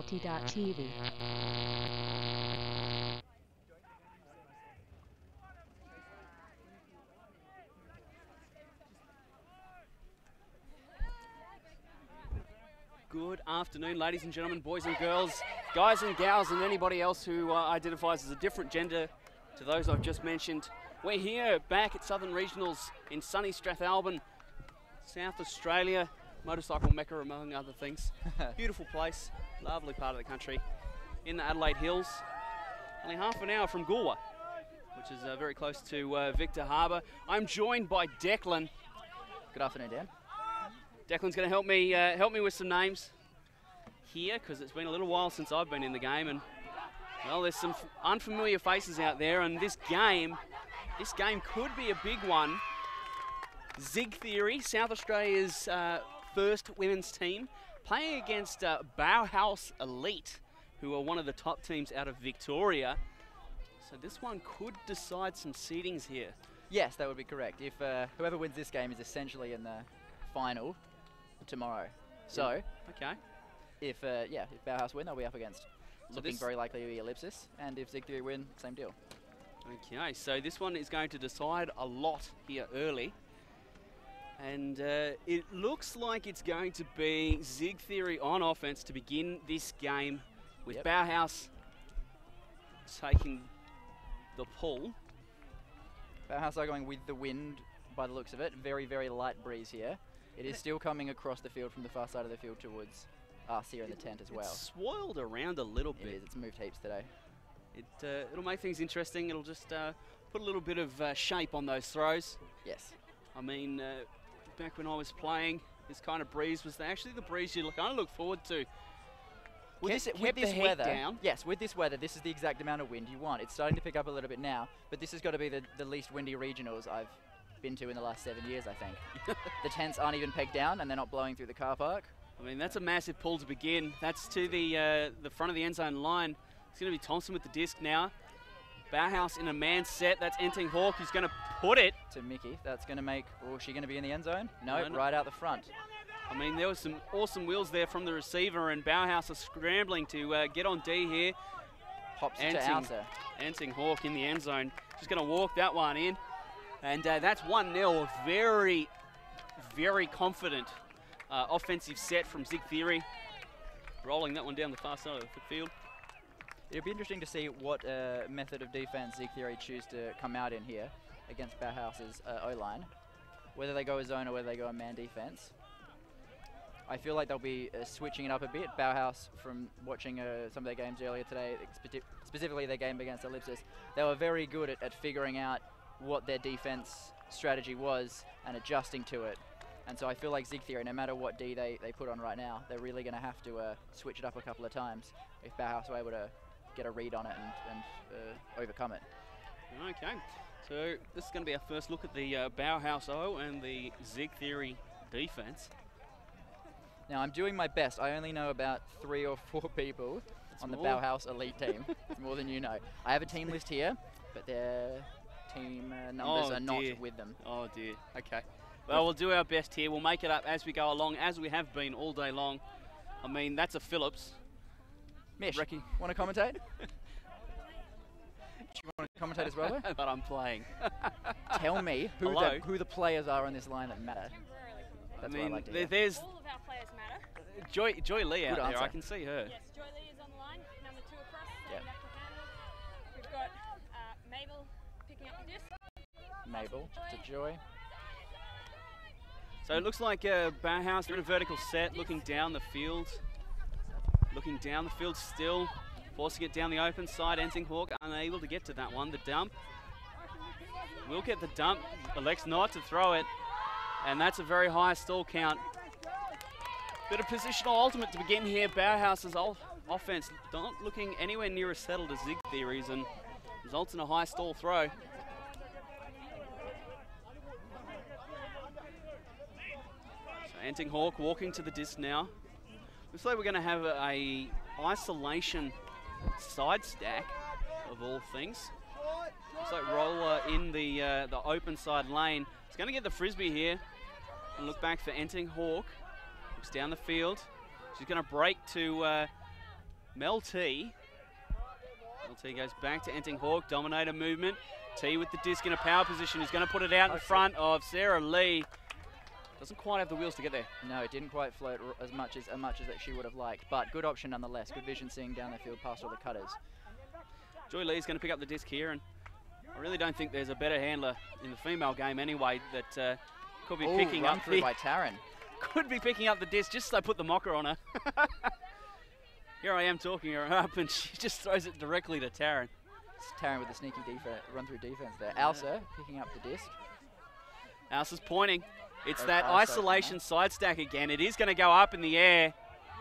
Variety.tv. Good afternoon, ladies and gentlemen, boys and girls, guys and gals, and anybody else who identifies as a different gender to those I've just mentioned. We're here back at Southern Regionals in sunny Strathalbyn, South Australia, motorcycle mecca among other things. Beautiful place, lovely part of the country, in the Adelaide Hills. Only half an hour from Goolwa, which is very close to Victor Harbour. I'm joined by Declan. Good afternoon, Dan. Declan's going to help me with some names here, because it's been a little while since I've been in the game, and well, there's some unfamiliar faces out there, and this game could be a big one. Zig Theory, South Australia's first women's team, playing against Bauhaus Elite, who are one of the top teams out of Victoria. So this one could decide some seedings here. Yes, that would be correct. If whoever wins this game is essentially in the final tomorrow. So, okay. If Bauhaus win, they'll be up against looking very likely to be Ellipsis, and if Zig Theory win, same deal. Okay, so this one is going to decide a lot here early. And it looks like it's going to be Zig Theory on offense to begin this game, with Bauhaus taking the pull. Bauhaus are going with the wind by the looks of it. Very, very light breeze here. It is still coming across the field from the far side of the field towards us here in the tent as well. It's swirled around a little bit. It is. It's moved heaps today. It'll make things interesting. It'll just put a little bit of shape on those throws. Yes. I mean, back when I was playing, this kind of breeze was actually the breeze you kind of look forward to. With this weather, yes, with this weather, this is the exact amount of wind you want. It's starting to pick up a little bit now, but this has got to be the least windy regionals I've been to in the last 7 years, I think. The tents aren't even pegged down, and they're not blowing through the car park. I mean, that's a massive pull to begin. That's to the front of the end zone line. It's going to be Thompson with the disc now. Bauhaus in a man set. That's Enting Hawk who's going to put it to Mickey. That's going to make. Oh, is she going to be in the end zone? No, right out the front. I mean, there was some awesome wheels there from the receiver, and Bauhaus are scrambling to get on D here. Hops to outer. Enting Hawk in the end zone. Just going to walk that one in. And that's 1-0. A very, very confident offensive set from Zig Theory. Rolling that one down the far side of the field. It'll be interesting to see what method of defense Zig Theory choose to come out in here against Bauhaus's O-line. Whether they go a zone or whether they go a man defense. I feel like they'll be switching it up a bit. Bauhaus, from watching some of their games earlier today, specifically their game against Ellipsis, they were very good at figuring out what their defense strategy was and adjusting to it. And so I feel like Zig Theory, no matter what D they put on right now, they're really going to have to switch it up a couple of times if Bauhaus are able to get a read on it and overcome it. Okay, so this is going to be our first look at the Bauhaus O and the Zig Theory defense. Now I'm doing my best. I only know about 3 or 4 people on the Bauhaus elite team. It's more than you know. I have a team list here, but their team numbers are not with them. Oh dear, okay. Well, we'll do our best here. We'll make it up as we go along, as we have been all day long. I mean, that's a Phillips. Mish, want to commentate? Do you want to commentate as well? But I'm playing. Tell me who the players are on this line that matter. That's what I like to hear. There's all of our players matter. Joy Lee out answer. there. I can see her. Yes, Joy Lee is on the line, number 2 across. Yep. We've got Mabel picking up the disc. Mabel to Joy. So it looks like Bauhaus in a vertical set, looking down the field. Looking down the field still, forcing it down the open side. Enting Hawk unable to get to that one. The dump. We'll get the dump. Elects not to throw it. And that's a very high stall count. Bit of positional ultimate to begin here. Bauhaus's offense not looking anywhere near as settled as Zig Theory's, and results in a high stall throw. So Enting Hawk walking to the disc now. Looks like we're going to have a isolation side stack of all things. Looks like Roller in the open side lane. He's going to get the frisbee here and look back for Enting Hawk. Looks down the field. She's going to break to Mel T. Mel T goes back to Enting Hawk, dominator movement. T with the disc in a power position is going to put it out in front of Sarah Lee. Doesn't quite have the wheels to get there. No, it didn't quite float as much as that she would have liked, but good option nonetheless. Good vision seeing down the field past all the cutters. Joy Lee's going to pick up the disc here, and I really don't think there's a better handler in the female game anyway that could be picking up through by Taryn. Could be picking up the disc just as I put the mocker on her. Here I am talking her up, and she just throws it directly to Taryn. It's Taryn with the sneaky run-through defense there. Alsa picking up the disc. Alsa's pointing. It's that isolation side stack again. It is going to go up in the air.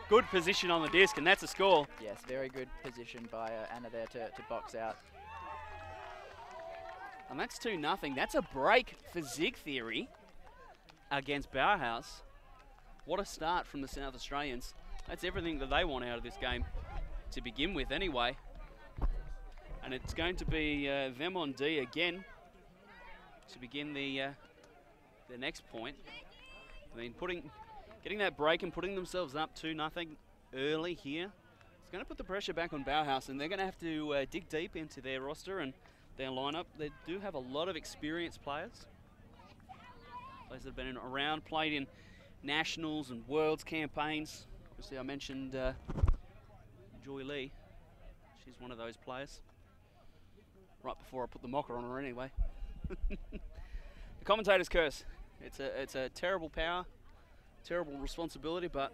Good position on the disc, and that's a score. Yes, very good position by Anna there to box out. And that's 2-0. That's a break for Zig Theory against Bauhaus. What a start from the South Australians. That's everything that they want out of this game to begin with anyway. And it's going to be them on D again to begin the next point. I mean, getting that break and putting themselves up 2-0 early here, it's going to put the pressure back on Bauhaus, and they're going to have to dig deep into their roster and their lineup. They do have a lot of experienced players. Players that have been around, played in nationals and worlds campaigns. Obviously, I mentioned Joy Lee. She's one of those players. Right before I put the mocker on her anyway. The commentator's curse. It's a terrible power, terrible responsibility, but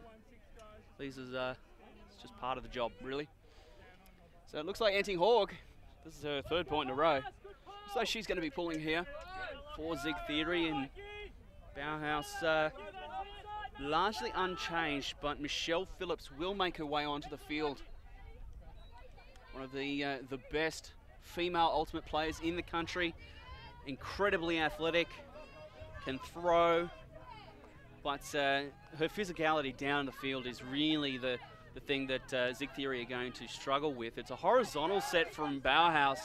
it's just part of the job, really. So it looks like Enting Hawk, this is her 3rd point in a row. Looks like she's going to be pulling here for Zig Theory, and Bauhaus largely unchanged, but Michelle Phillips will make her way onto the field. One of the best female ultimate players in the country, incredibly athletic, can throw, but her physicality down the field is really the thing that Zig Theory are going to struggle with. It's a horizontal set from Bauhaus.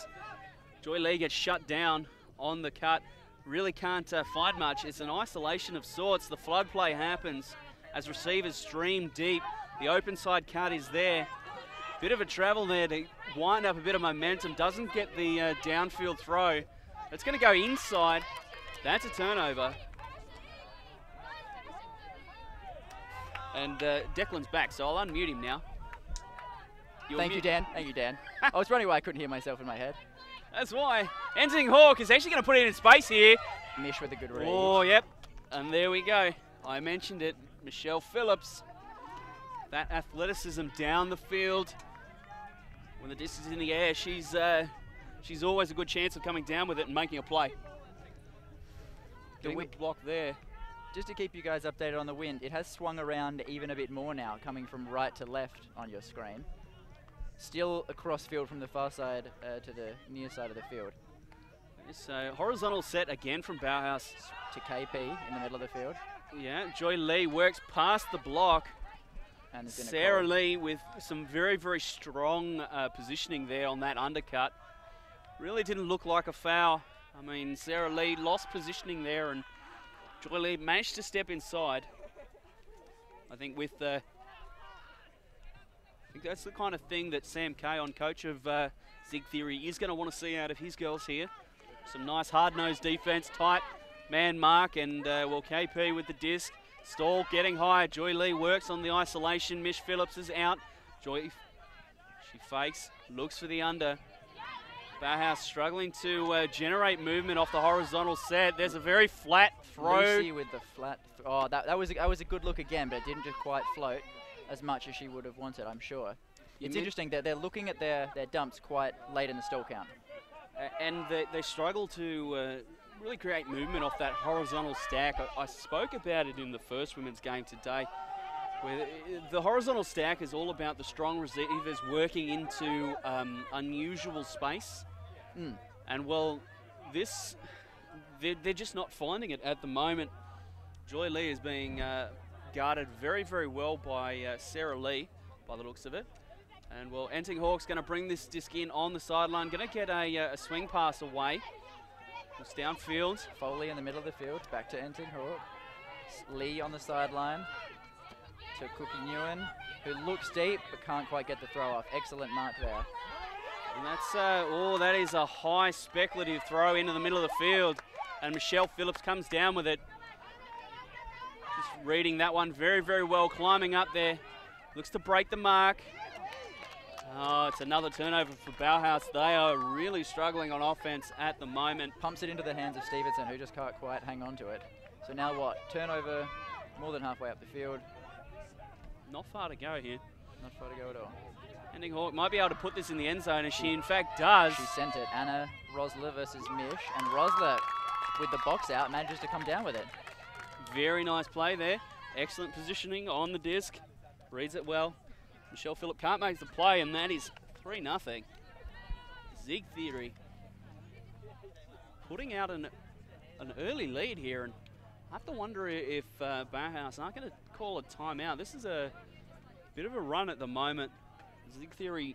Joy Lee gets shut down on the cut. Really can't find much. It's an isolation of sorts. The flood play happens as receivers stream deep. The open side cut is there. Bit of a travel there to wind up a bit of momentum. Doesn't get the downfield throw. It's going to go inside. That's a turnover. And Declan's back, so I'll unmute him now. Thank you, Dan. Thank you, Dan. I was running away. I couldn't hear myself in my head. That's why. Enting Hawk is actually going to put it in space here. Mish with a good read. Oh, yep. And there we go. I mentioned it. Michelle Phillips. That athleticism down the field. When the disc is in the air, she's always a good chance of coming down with it and making a play. Getting the block there. Just to keep you guys updated on the wind, it has swung around even a bit more now, coming from right to left on your screen. Still across field from the far side to the near side of the field. So horizontal set again from Bauhaus. To KP in the middle of the field. Yeah, Joy Lee works past the block. And Sarah Lee with some very, very strong positioning there on that undercut. Really didn't look like a foul. I mean, Sarah Lee lost positioning there, and Joy Lee managed to step inside. I think with I think that's the kind of thing that Sam Kayon, coach of Zig Theory, is going to want to see out of his girls here. Some nice hard-nosed defense, tight man mark, and well, KP with the disc. Stall getting high. Joy Lee works on the isolation. Mish Phillips is out. Joy, she fakes, looks for the under. Bauhaus struggling to generate movement off the horizontal set. There's a very flat throw. Lucy with the flat. That was a good look again, but it didn't just quite float as much as she would have wanted, I'm sure. It's interesting that they're looking at their dumps quite late in the stall count. And they struggle to really create movement off that horizontal stack. I spoke about it in the first women's game today, where the horizontal stack is all about the strong receivers working into unusual space. And well, they're just not finding it at the moment. Joy Lee is being guarded very, very well by Sarah Lee, by the looks of it. And well, Enting Hawk's going to bring this disc in on the sideline, going to get a swing pass away. It's downfield. Foley in the middle of the field, back to Enting Hawk. Lee on the sideline. to Cookie Newen, who looks deep but can't quite get the throw off. Excellent mark there. And that's, that is a high speculative throw into the middle of the field. And Michelle Phillips comes down with it. Just reading that one very, very well, climbing up there. Looks to break the mark. Oh, it's another turnover for Bauhaus. They are really struggling on offense at the moment. Pumps it into the hands of Stevenson, who just can't quite hang on to it. So now what? Turnover more than halfway up the field. Not far to go here. Not far to go at all. Ending Hawk might be able to put this in the end zone, and she in fact does. She sent it. Anna Rosler versus Mish, and Rosler with the box out manages to come down with it. Very nice play there. Excellent positioning on the disc. Reads it well. Michelle Phillip can't make the play, and that is 3-0. Zig Theory putting out an early lead here, and I have to wonder if Bauhaus aren't going to call a timeout. This is a bit of a run at the moment. Zig Theory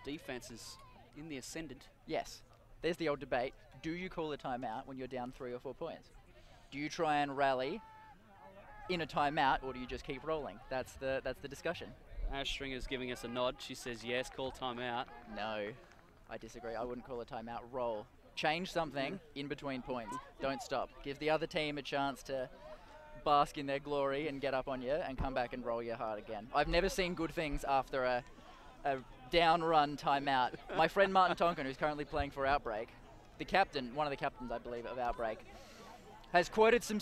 defense is in the ascendant. Yes. There's the old debate. Do you call a timeout when you're down 3 or 4 points? Do you try and rally in a timeout, or do you just keep rolling? That's the discussion. Ash Stringer's giving us a nod. She says yes, call timeout. No, I disagree. I wouldn't call a timeout. Roll. Change something in between points. Don't stop. Give the other team a chance to bask in their glory and get up on you and come back and roll you hard again. I've never seen good things after a down run timeout. My friend Martin Tonkin, who's currently playing for Outbreak, the captain, one of the captains, I believe, of Outbreak, has quoted some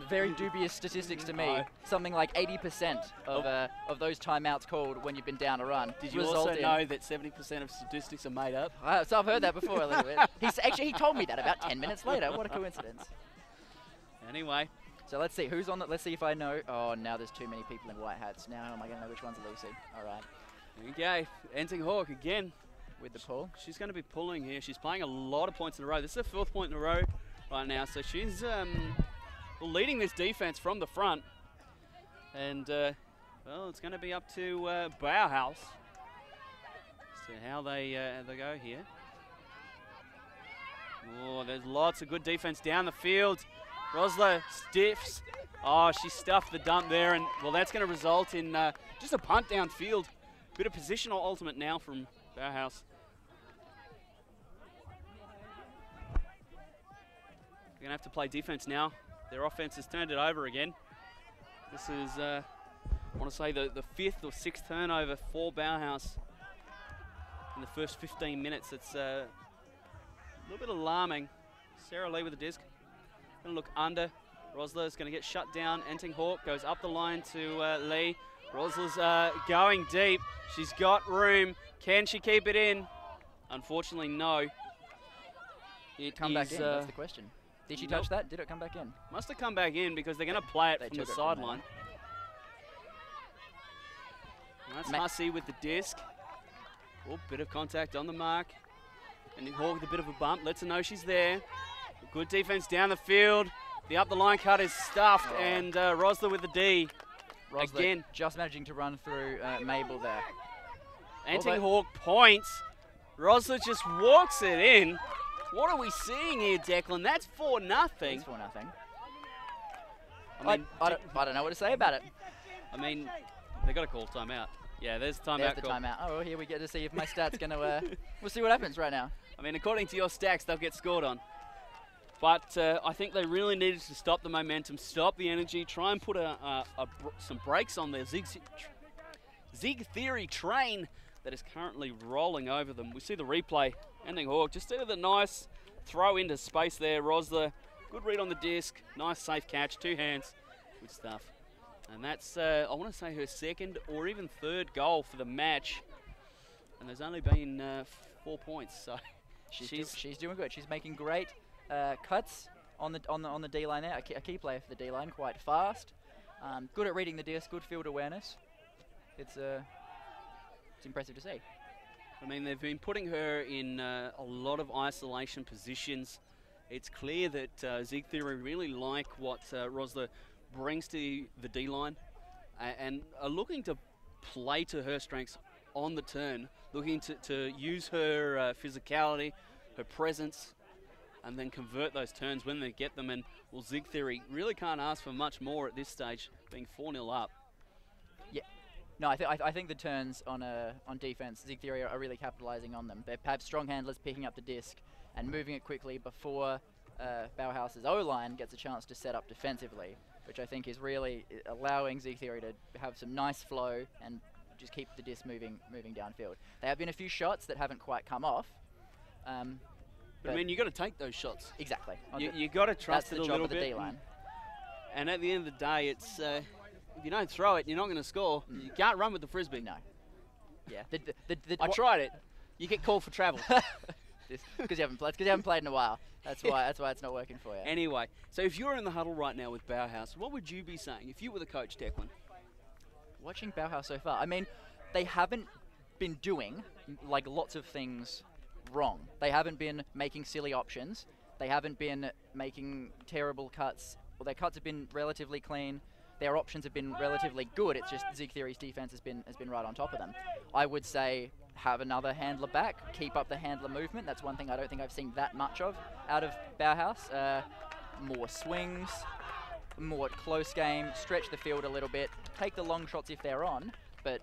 very dubious statistics to me. Something like 80% of those timeouts called when you've been down a run. Did you also know that 70% of statistics are made up? So I've heard that before a little bit. He told me that about 10 minutes later. What a coincidence. Anyway. So let's see who's on the. Let's see if I know. Oh, now there's too many people in white hats. Now how am I going to know which one's Lucy? All right. Okay, Enting Hawk again. With the pull. She's going to be pulling here. She's playing a lot of points in a row. This is her 4th point in a row right now. So she's leading this defense from the front. And, well, it's going to be up to Bauhaus as to how they go here. Oh, there's lots of good defense down the field. Rosler stiffs. Oh, she stuffed the dump there. And, well, that's going to result in just a punt downfield. Bit of positional ultimate now from Bauhaus. They're going to have to play defense now. Their offense has turned it over again. This is, I want to say, the 5th or 6th turnover for Bauhaus in the first 15 minutes. It's a little bit alarming. Sarah Lee with the disc. Going to look under. Rosler is going to get shut down. Enting Hawk goes up the line to Lee. Rosler's going deep. She's got room. Can she keep it in? Unfortunately, no. It come back in, that's the question. Did she touch that? Did it come back in? Must have come back in because they're going to play it from the sideline. That's Hussey with the disc. Oh, bit of contact on the mark. And Hawk with a bit of a bump. Lets her know she's there. Good defense down the field. The up the line cut is stuffed, and Rosler with the D. Rosler again. Just managing to run through Mabel there. Enting Hawk points. Rosler just walks it in. What are we seeing here, Declan? That's 4-0. It's 4-0. I don't know what to say about it. I mean, they got to call timeout. Yeah, there's timeout. There's the timeout. Oh, well, here we get to see if my stat's going to... we'll see what happens right now. I mean, according to your stacks, they'll get scored on. But I think they really needed to stop the momentum, stop the energy, try and put some brakes on their Zig Theory train that is currently rolling over them. We see the replay. Ending Hawk just did the nice throw into space there. Rosler, good read on the disc. Nice safe catch, 2 hands. Good stuff. And that's, I want to say, her 2nd or even 3rd goal for the match. And there's only been 4 points, so she's doing good. She's making great cuts on the D line there. A key player for the D line, quite fast. Good at reading the disc, good field awareness. It's impressive to see. I mean, they've been putting her in a lot of isolation positions. It's clear that Zig Theory really like what Rosler brings to the D line, and are looking to play to her strengths on the turn, looking to use her physicality, her presence, and then convert those turns when they get them. And, well, Zig Theory really can't ask for much more at this stage, being 4-0 up. Yeah, No, I think the turns on defense, Zig Theory are really capitalizing on them. They're perhaps strong handlers picking up the disc and moving it quickly before Bauhaus's O-line gets a chance to set up defensively, which I think is really allowing Zig Theory to have some nice flow and just keep the disc moving downfield. There have been a few shots that haven't quite come off. But I mean, you got to take those shots. Exactly. You got to trust it a little bit. That's the job of the D-line. And at the end of the day, it's if you don't throw it, you're not going to score. You can't run with the frisbee. No. Yeah. I tried it. You get called for travel. Because you haven't played in a while. That's why it's not working for you. Anyway, so if you're in the huddle right now with Bauhaus, what would you be saying if you were the coach, Declan? Watching Bauhaus so far, I mean, they haven't been doing like lots of things wrong. They haven't been making silly options. They haven't been making terrible cuts. Well, their cuts have been relatively clean. Their options have been relatively good. It's just Zig Theory's defense has been right on top of them. I would say have another handler back, keep up the handler movement. That's one thing I don't think I've seen that much of out of Bauhaus. More swings, more close game, stretch the field a little bit, take the long shots if they're on, but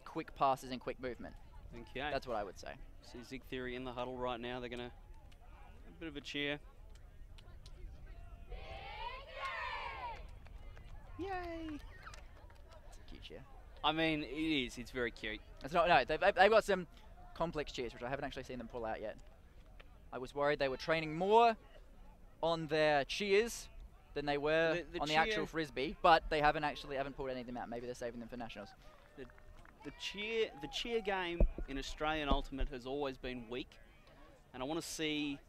quick passes and quick movement. Okay. That's what I would say. See Zig Theory in the huddle right now. They're going to a bit of a cheer. Yay! It's a cute cheer. I mean, it is. It's very cute. It's not. No, they've got some complex cheers, which I haven't actually seen them pull out yet. I was worried they were training more on their cheers than they were on the actual frisbee, but they haven't pulled any of them out. Maybe they're saving them for nationals. The cheer game in Australian Ultimate has always been weak, and I want to see.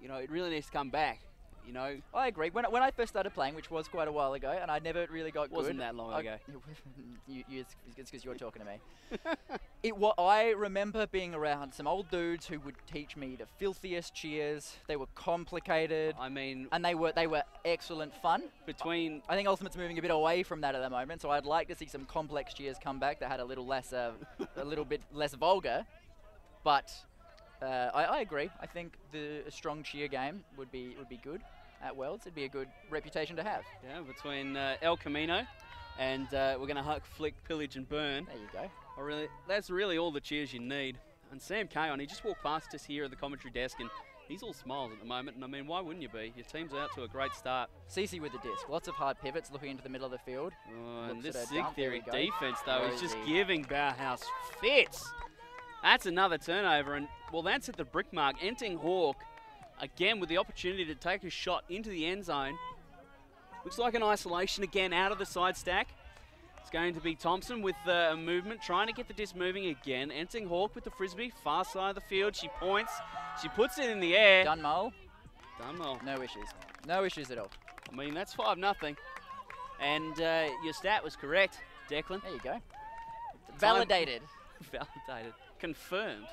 You know, it really needs to come back. You know, I agree. When I first started playing, which was quite a while ago, and I never really got good. Wasn't that long ago. It's because you're talking to me. I remember being around some old dudes who would teach me the filthiest cheers. They were complicated. I mean, and they were excellent fun. I think Ultimate's moving a bit away from that at the moment, so I'd like to see some complex cheers come back that had a little bit less vulgar, but. I agree. I think a strong cheer game would be good at Worlds. It'd be a good reputation to have. Yeah, between El Camino and we're going to huck, flick, pillage and burn. There you go. That's really all the cheers you need. And Sam Kayon, he just walked past us here at the commentary desk and he's all smiles at the moment. And I mean, why wouldn't you be? Your team's out to a great start. CC with the disc. Lots of hard pivots looking into the middle of the field. Oh, and this Zig Theory defense, though, is just giving Bauhaus fits. That's another turnover, and well, that's at the brick mark. Enting Hawk, again, with the opportunity to take a shot into the end zone. Looks like an isolation again out of the side stack. It's going to be Thompson with a movement, trying to get the disc moving again. Enting Hawk with the frisbee, far side of the field. She points, she puts it in the air. Dunmole. No issues. No issues at all. I mean, that's 5-0. And your stat was correct, Declan. There you go. Validated. Validated. Confirmed.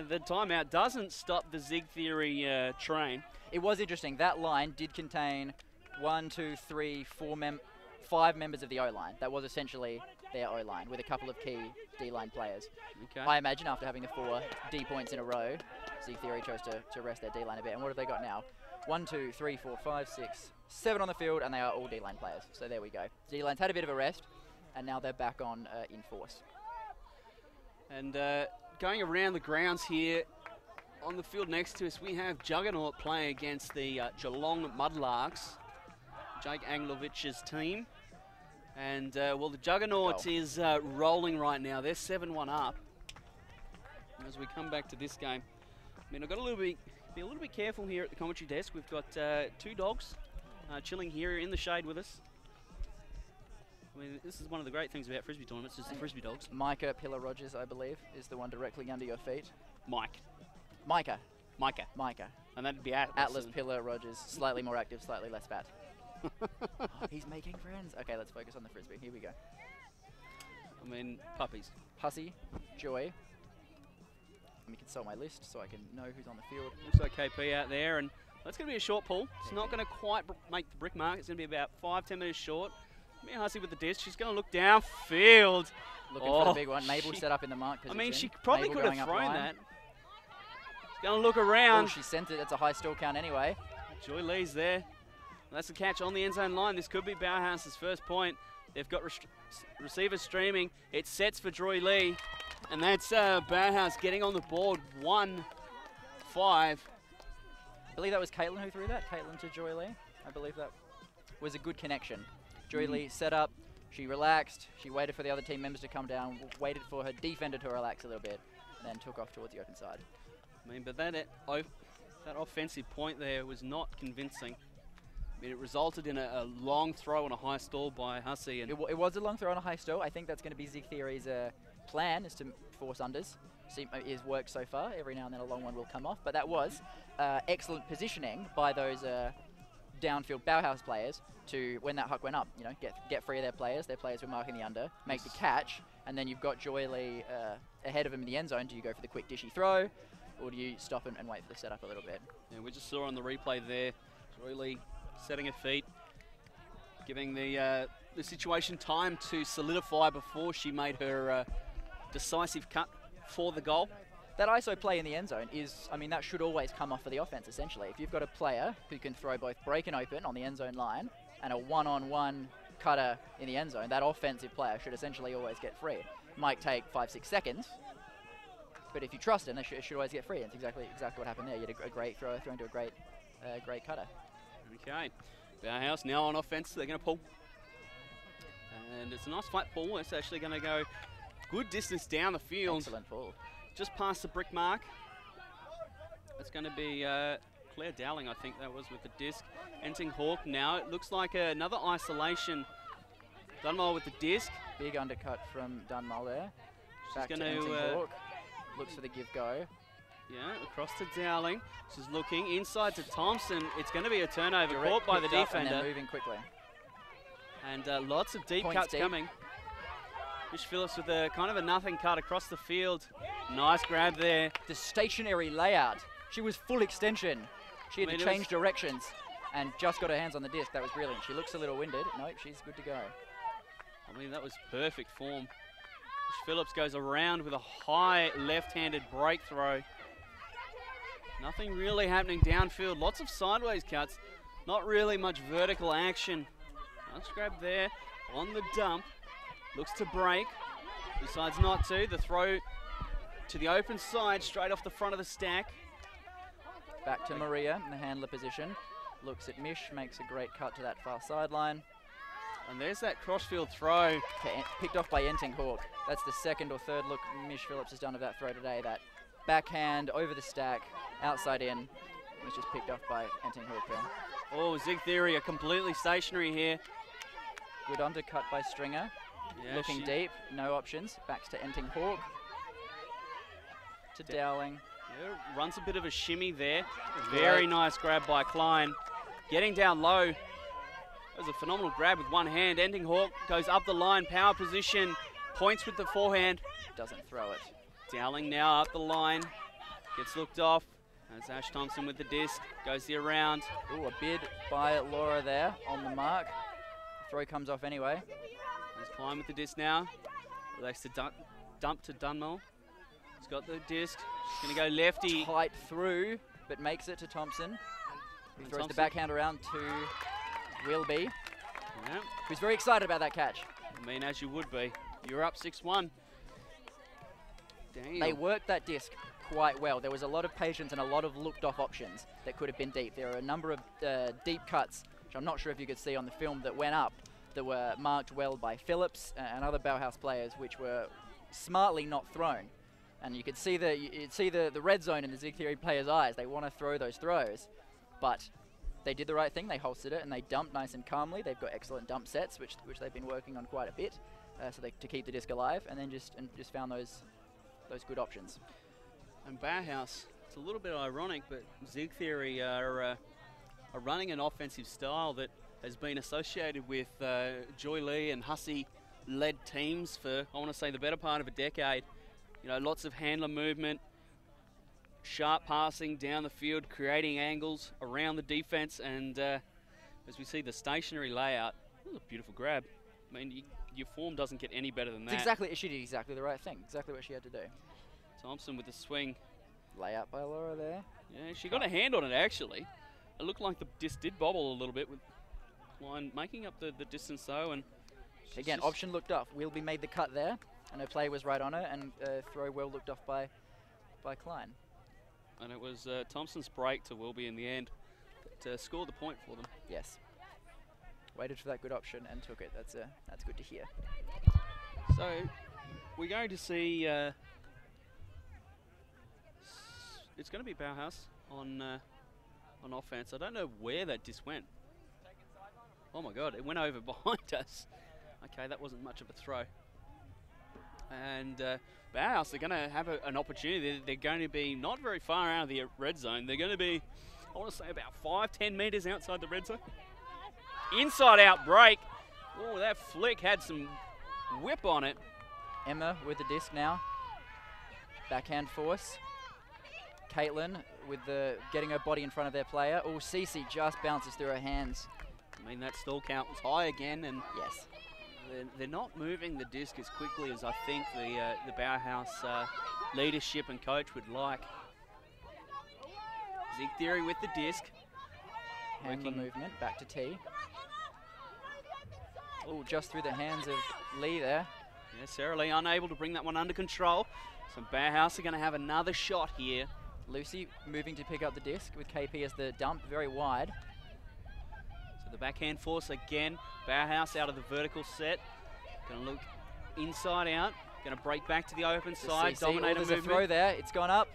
The timeout doesn't stop the Zig Theory train. It was interesting. That line did contain 5 members of the O-line. That was essentially their O-line with a couple of key D-line players. Okay. I imagine after having the 4 D points in a row, Zig Theory chose to rest their D-line a bit. And what have they got now? 1, 2, 3, 4, 5, 6, 7 on the field, and they are all D-line players. So there we go. D-line's had a bit of a rest, and now they're back on in force. And going around the grounds here, on the field next to us, we have Juggernaut playing against the Geelong Mudlarks, Jake Anglovich's team. And, well, the Juggernaut is rolling right now. They're 7-1 up. And as we come back to this game, I mean, I've got be a little bit careful here at the commentary desk. We've got 2 dogs chilling here in the shade with us. I mean, this is one of the great things about Frisbee tournaments, is the Frisbee dogs. Micah Pillar-Rogers, I believe, is the one directly under your feet. Micah. And that'd be Atlas Pillar-Rogers, slightly more active, slightly less fat. Oh, he's making friends. Okay, let's focus on the Frisbee. Here we go. I mean, puppies. Hussey, Joy. Let me consult my list so I can know who's on the field. Also KP out there, and that's going to be a short pull. It's not going to quite make the brick mark. It's going to be about 5-10 metres short. Mia Hussey with the disc. She's going to look downfield. Looking for the big one. Mabel set up in the mark position. I mean, she probably could have thrown that. She's going to look around. Oh, she sent it. That's a high still count anyway. Joy Lee's there. That's the catch on the end zone line. This could be Bauhaus's first point. They've got receiver streaming. It sets for Joy Lee. And that's Bauhaus getting on the board 1-5. I believe that was Caitlin who threw that. Caitlin to Joy Lee. I believe that was a good connection. Joy Lee set up. She relaxed. She waited for the other team members to come down. Waited for her defender to relax a little bit. And then took off towards the open side. I mean, but that offensive point there was not convincing. I mean, it resulted in a long throw and a high stall by Hussey. And it was a long throw and a high stall. I think that's going to be Zig Theory's plan, is to force unders. It's worked so far. Every now and then a long one will come off. But that was excellent positioning by those downfield Bauhaus players to, when that huck went up, you know, get free of their players. Their players were marking the under, make the catch, and then you've got Joy Lee ahead of him in the end zone. Do you go for the quick dishy throw, or do you stop and wait for the setup a little bit? Yeah, we just saw on the replay there, Joy Lee setting her feet, giving the situation time to solidify before she made her decisive cut for the goal. That ISO play in the end zone is, I mean, that should always come off for the offense, essentially. If you've got a player who can throw both break and open on the end zone line and a one-on-one cutter in the end zone, that offensive player should essentially always get free. It might take 5-6 seconds, but if you trust him, they should always get free. It's exactly what happened there. You had a great throw into a great cutter. Okay, Bauhaus now on offense. They're going to pull, and it's a nice flat pull. It's actually going to go good distance down the field. Excellent pull. Just past the brick mark. It's going to be Claire Dowling, I think that was, with the disc. Enting Hawk now. It looks like another isolation. Dunmore with the disc. Big undercut from Dunmore there. She's Back to going Enting Hawk. Looks for the give-go. Yeah, across to Dowling. She's looking inside to Thompson. It's going to be a turnover Direct caught by the picked up defender. And then moving quickly. And lots of deep Points cuts deep. coming. Mish Phillips with a kind of a nothing cut across the field. Nice grab there. The stationary layout. She was full extension. She had to change directions and just got her hands on the disc. That was brilliant. She looks a little winded. Nope, she's good to go. I mean, that was perfect form. Mish Phillips goes around with a high left-handed break throw. Nothing really happening downfield. Lots of sideways cuts. Not really much vertical action. Nice grab there on the dump. Looks to break. Decides not to. The throw to the open side, straight off the front of the stack. Back to Maria in the handler position. Looks at Mish, makes a great cut to that far sideline. And there's that crossfield throw. Picked off by Enting Hawk. That's the second or third look Mish Phillips has done of that throw today. That backhand over the stack, outside in, was just picked off by Enting Hawk there. Oh, Zig Theory are completely stationary here. Good undercut by Stringer. Yeah, looking deep, no options. Backs to Enting Hawk. To Dowling. Yeah, runs a bit of a shimmy there. Very nice grab by Klein. Getting down low. That was a phenomenal grab with one hand. Enting Hawk goes up the line, power position, points with the forehand. Doesn't throw it. Dowling now up the line. Gets looked off. As Ash Thompson with the disc. Goes the around. Ooh, a bid by Laura there on the mark. Throw comes off anyway. There's Klein with the disc now. Likes to dump to Dunmore. He's got the disc. He's going to go lefty. Tight through, but makes it to Thompson. He throws the backhand around to Wilby. Yeah. Who's very excited about that catch. I mean, as you would be. You're up 6-1. Damn. They worked that disc quite well. There was a lot of patience and a lot of looked off options that could have been deep. There are a number of deep cuts, which I'm not sure if you could see on the film, that went up, that were marked well by Phillips and other Bauhaus players, which were smartly not thrown. And you could see the red zone in the Zig Theory players' eyes. They want to throw those throws, but they did the right thing. They holstered it and they dumped nice and calmly. They've got excellent dump sets, which they've been working on quite a bit, to keep the disc alive, and then just found those good options. And Bauhaus, it's a little bit ironic, but Zig Theory are running an offensive style that has been associated with Joy Lee and Hussey-led teams for, I want to say, the better part of a decade. You know, lots of handler movement, sharp passing down the field, creating angles around the defense, and as we see the stationary layout, that was a beautiful grab. I mean, your form doesn't get any better than that. She did exactly the right thing, exactly what she had to do. Thompson with the swing. Layout by Laura there. Yeah, she got a hand on it, actually. It looked like the disc did bobble a little bit, with Klein making up the distance, though, and Again, option looked off. Wilby made the cut there, and her play was right on her, and throw well looked off by Klein. And it was Thompson's break to Wilby in the end to score the point for them. Yes. Waited for that good option and took it. That's good to hear. So we're going to see it's going to be Bauhaus on offense. I don't know where that disc went. Oh my God, it went over behind us. Okay, that wasn't much of a throw. And Bauhaus, they're going to have an opportunity. They're going to be not very far out of the red zone. They're going to be, I want to say, about 5-10 meters outside the red zone. Inside out break. Oh, that flick had some whip on it. Emma with the disc now. Backhand force. Caitlin with the getting her body in front of their player. Oh, Cece just bounces through her hands. I mean, that stall count was high again, and yes, they're not moving the disc as quickly as I think the Bauhaus leadership and coach would like. Zig Theory with the disc. Handler movement, back to T. Oh, just through the hands of Lee there. Yeah, Sarah Lee unable to bring that one under control. So Bauhaus are going to have another shot here. Lucy moving to pick up the disc with KP as the dump, very wide. So the backhand force again. Bauhaus out of the vertical set. Going to look inside out. Going to break back to the open side. Dominator movement. There's a throw there. It's gone up.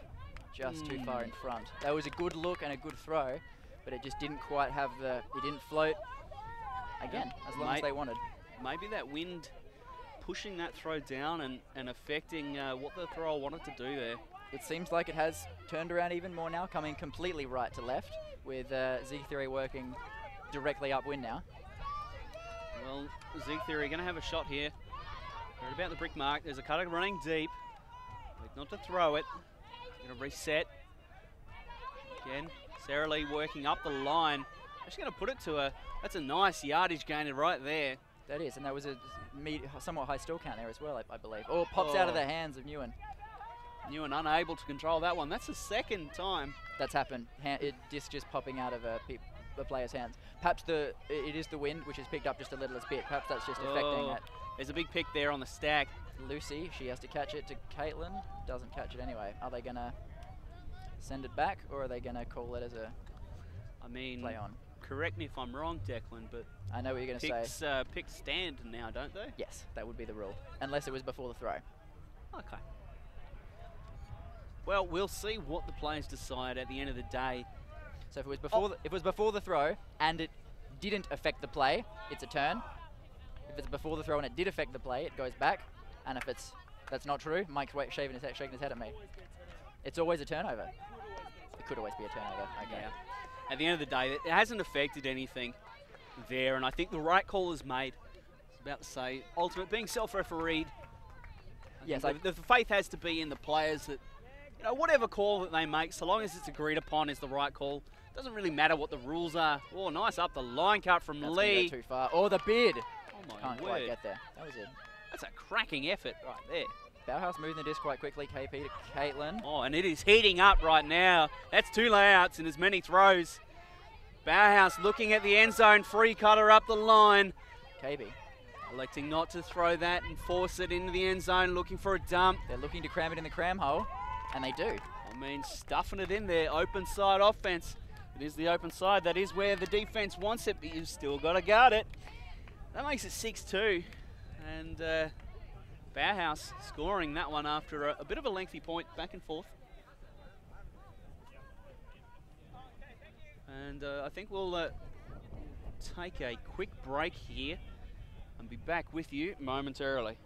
Just too far in front. That was a good look and a good throw, but it just didn't quite have the, it didn't float again, as long as they wanted. Maybe that wind pushing that throw down and affecting what the thrower wanted to do there. It seems like it has turned around even more now, coming completely right to left, with Zig Theory working directly upwind now. Well, Zig Theory going to have a shot here. Right about the brick mark. There's a cutter running deep. Not to throw it. Going to reset. Again, Sarah Lee working up the line. Actually going to put it to a, that's a nice yardage gainer right there. That is, and that was a somewhat high still count there as well, I believe. Oh, pops out of the hands of Newen. Newen unable to control that one. That's the second time that's happened. Disc just popping out of the player's hands. Perhaps it is the wind, which has picked up just a little bit. Perhaps that's just affecting it. There's a big pick there on the stack. Lucy, she has to catch it to Caitlin. Doesn't catch it anyway. Are they going to send it back, or are they going to call it as a play on? Correct me if I'm wrong, Declan, but I know what you're going to say. Picks stand now, don't they? Yes, that would be the rule, unless it was before the throw. Okay. Well, we'll see what the players decide at the end of the day. So if it was before the throw and it didn't affect the play, it's a turn. If it's before the throw and it did affect the play, it goes back. And if that's not true, Mike's shaking his head at me. It's always a turnover. It could always be a turnover. Okay. Yeah. At the end of the day, it hasn't affected anything there, and I think the right call is made. I was about to say, ultimate being self-refereed. Yes, the faith has to be in the players that, whatever call that they make, so long as it's agreed upon, is the right call. Doesn't really matter what the rules are. Oh, nice up the line cut from Lee. Go too far. Oh, the bid. Oh my Can't word. quite get there. That was it. That's a cracking effort right there. Bauhaus moving the disc quite quickly. KP to Caitlin. Oh, and it is heating up right now. That's 2 layouts in as many throws. Bauhaus looking at the end zone, free cutter up the line. KB electing not to throw that and force it into the end zone, looking for a dump. They're looking to cram it in the cram hole, and they do. I mean, stuffing it in there, open side offense. It is the open side. That is where the defense wants it, but you've still got to guard it. That makes it 6-2. And Bauhaus scoring that one after a bit of a lengthy point, back and forth. And I think we'll take a quick break here and be back with you momentarily.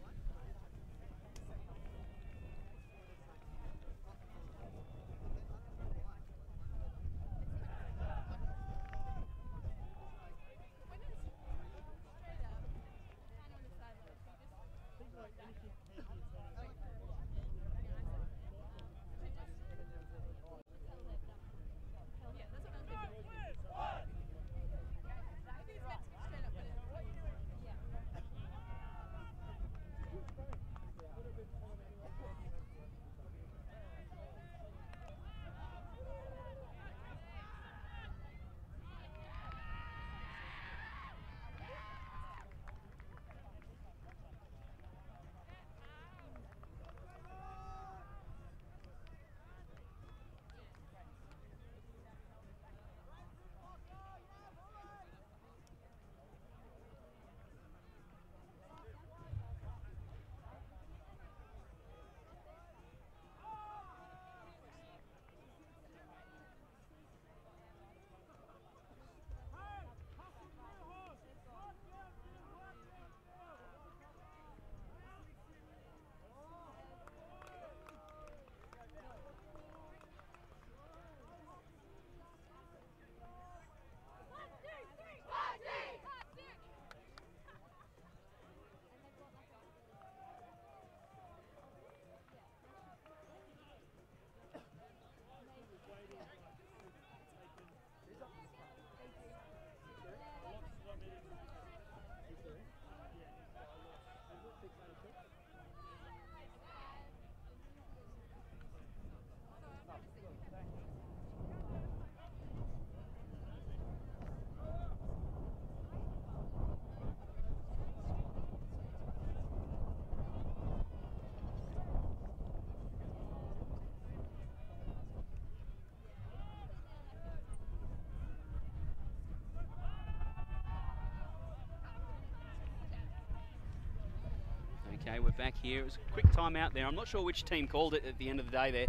Okay, we're back here. It was a quick timeout there. I'm not sure which team called it at the end of the day there.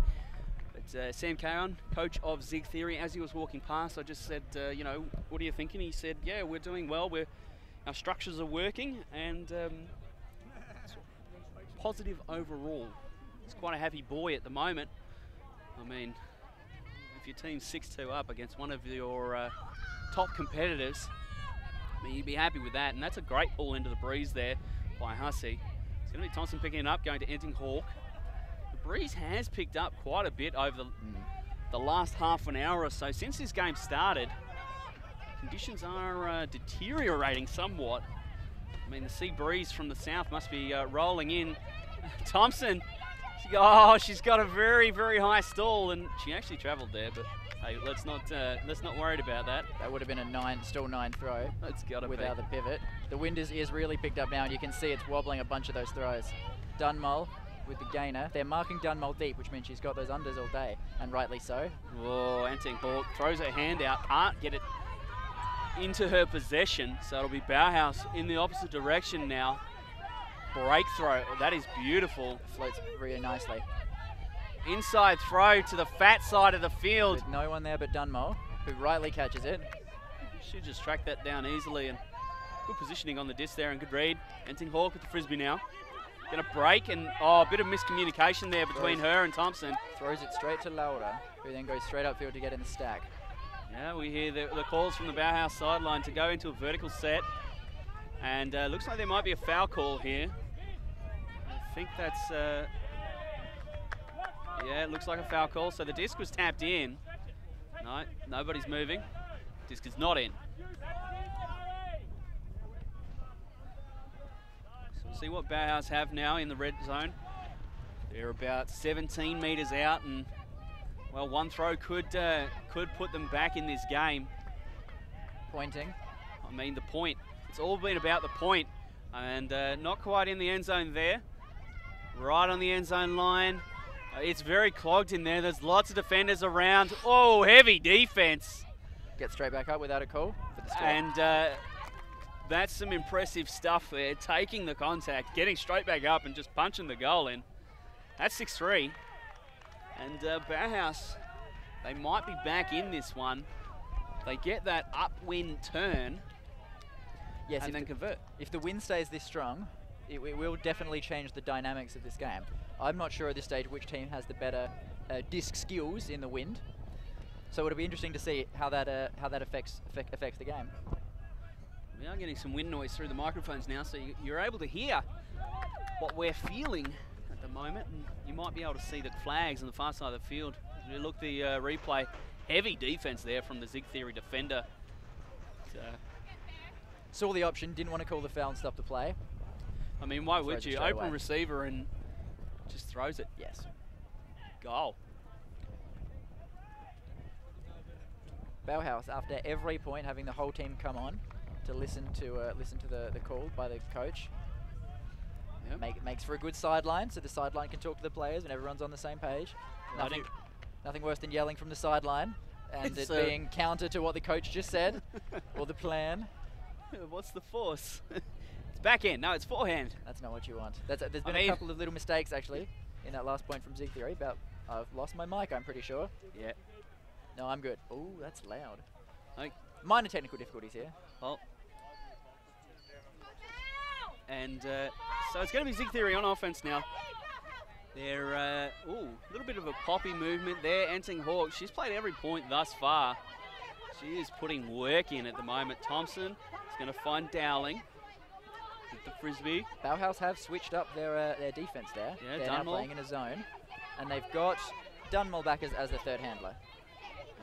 But Sam Caron, coach of Zig Theory, as he was walking past, I just said, you know, what are you thinking? He said, yeah, we're doing well. Our structures are working, and positive overall. He's quite a happy boy at the moment. I mean, if your team's 6-2 up against one of your top competitors, I mean, you'd be happy with that. And that's a great pull into the breeze there by Hussey. It's going to be Thompson picking it up, going to Enting Hawk. The breeze has picked up quite a bit over the last half an hour or so. Since this game started, conditions are deteriorating somewhat. I mean, the sea breeze from the south must be rolling in. Thompson, she's got a very, very high stall, and she actually travelled there, but hey, let's not worry about that. That would have been a still nine throw. It's got to be. Without the pivot. The wind is really picked up now, and you can see it's wobbling a bunch of those throws. Dunmole with the gainer. They're marking Dunmole deep, which means she's got those unders all day, and rightly so. Whoa, Enting Hawk throws her hand out, can't get it into her possession, so it'll be Bauhaus in the opposite direction now. Break throw, that is beautiful. Floats really nicely. Inside throw to the fat side of the field. With no one there but Dunmole, who rightly catches it. Should just track that down easily, and good positioning on the disc there, and good read. Enting Hawk with the frisbee now. Gonna break, and a bit of miscommunication there between her and Thompson. Throws it straight to Laura, who then goes straight upfield to get in the stack. Yeah, we hear the calls from the Bauhaus sideline to go into a vertical set. And looks like there might be a foul call here. I think that's, yeah, it looks like a foul call. So the disc was tapped in. No, nobody's moving. Disc is not in. So we'll see what Bauhaus have now in the red zone. They're about 17 metres out, and well, one throw could put them back in this game. Pointing. I mean, the point. It's all been about the point, and not quite in the end zone there. Right on the end zone line. It's very clogged in there. There's lots of defenders around. Oh, heavy defense. Get straight back up without a call for the score. And that's some impressive stuff there. Taking the contact, getting straight back up, and just punching the goal in. That's 6-3. And Bauhaus, they might be back in this one. They get that upwind turn. Yes, and then convert. If the wind stays this strong, it will definitely change the dynamics of this game. I'm not sure at this stage which team has the better disc skills in the wind. So it'll be interesting to see how that affects the game. We are getting some wind noise through the microphones now, so you're able to hear what we're feeling at the moment, and you might be able to see the flags on the far side of the field. As we look the replay, heavy defense there from the Zig Theory defender. Saw the option, didn't want to call the foul and stop the play. I mean, why would you? Open receiver and just throws it. Yes. Goal. Bauhaus, after every point, having the whole team come on to listen to the call by the coach. Yep. Makes for a good sideline, so the sideline can talk to the players and everyone's on the same page. Nothing worse than yelling from the sideline and it being counter to what the coach just said or the plan. What's the force? It's backhand. No, it's forehand. That's not what you want. There's been a couple of little mistakes actually in that last point from Zig Theory. I've lost my mic, I'm pretty sure. Yeah. No, I'm good. Oh, that's loud. Okay. Minor technical difficulties here. Well. And so it's going to be Zig Theory on offense now. They're, a little bit of a poppy movement there. Enting Hawk, she's played every point thus far. She is putting work in at the moment. Thompson is going to find Dowling with the frisbee. Bauhaus have switched up their defense there. Yeah, they're now playing in a zone. And they've got Dunmole back as the third handler.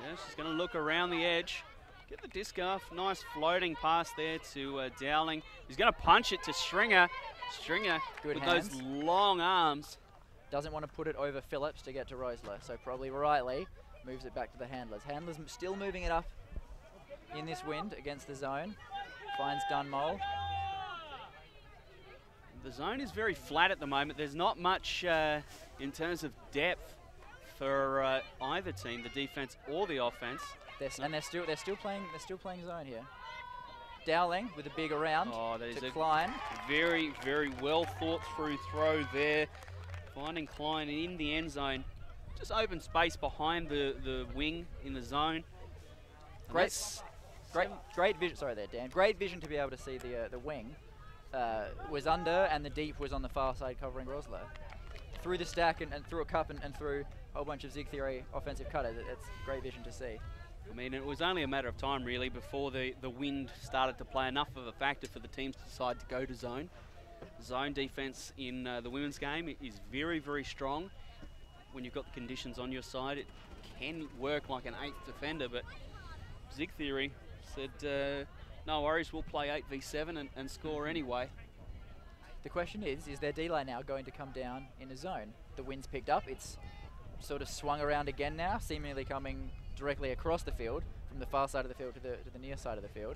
Yeah, she's going to look around the edge. Get the disc off. Nice floating pass there to Dowling. He's going to punch it to Stringer. Stringer good with hands. Those long arms. Doesn't want to put it over Phillips to get to Rosler. So probably rightly moves it back to the handlers. Handlers still moving it up in this wind against the zone. Finds Dunmole. The zone is very flat at the moment. There's not much in terms of depth for either team, the defense or the offense. They're still playing zone here. Dowling with a big around Oh, that is to a Klein. very, very well thought through throw there. Finding Klein in the end zone. Just open space behind the wing in the zone. And Great vision. Sorry there, Dan. Great vision to be able to see the wing was under and the deep was on the far side covering Rosler. Through the stack and through a cup and through a whole bunch of Zig Theory offensive cutters. It's great vision to see. I mean, it was only a matter of time, really, before the wind started to play enough of a factor for the teams to decide to go to zone. Zone defense in the women's game is very, very strong. When you've got the conditions on your side, it can work like an 8th defender, but Zig Theory said, no worries, we'll play 8v7 and score anyway. The question is their D-line now going to come down in a zone? The wind's picked up, it's sort of swung around again now, seemingly coming directly across the field, from the far side of the field to the near side of the field.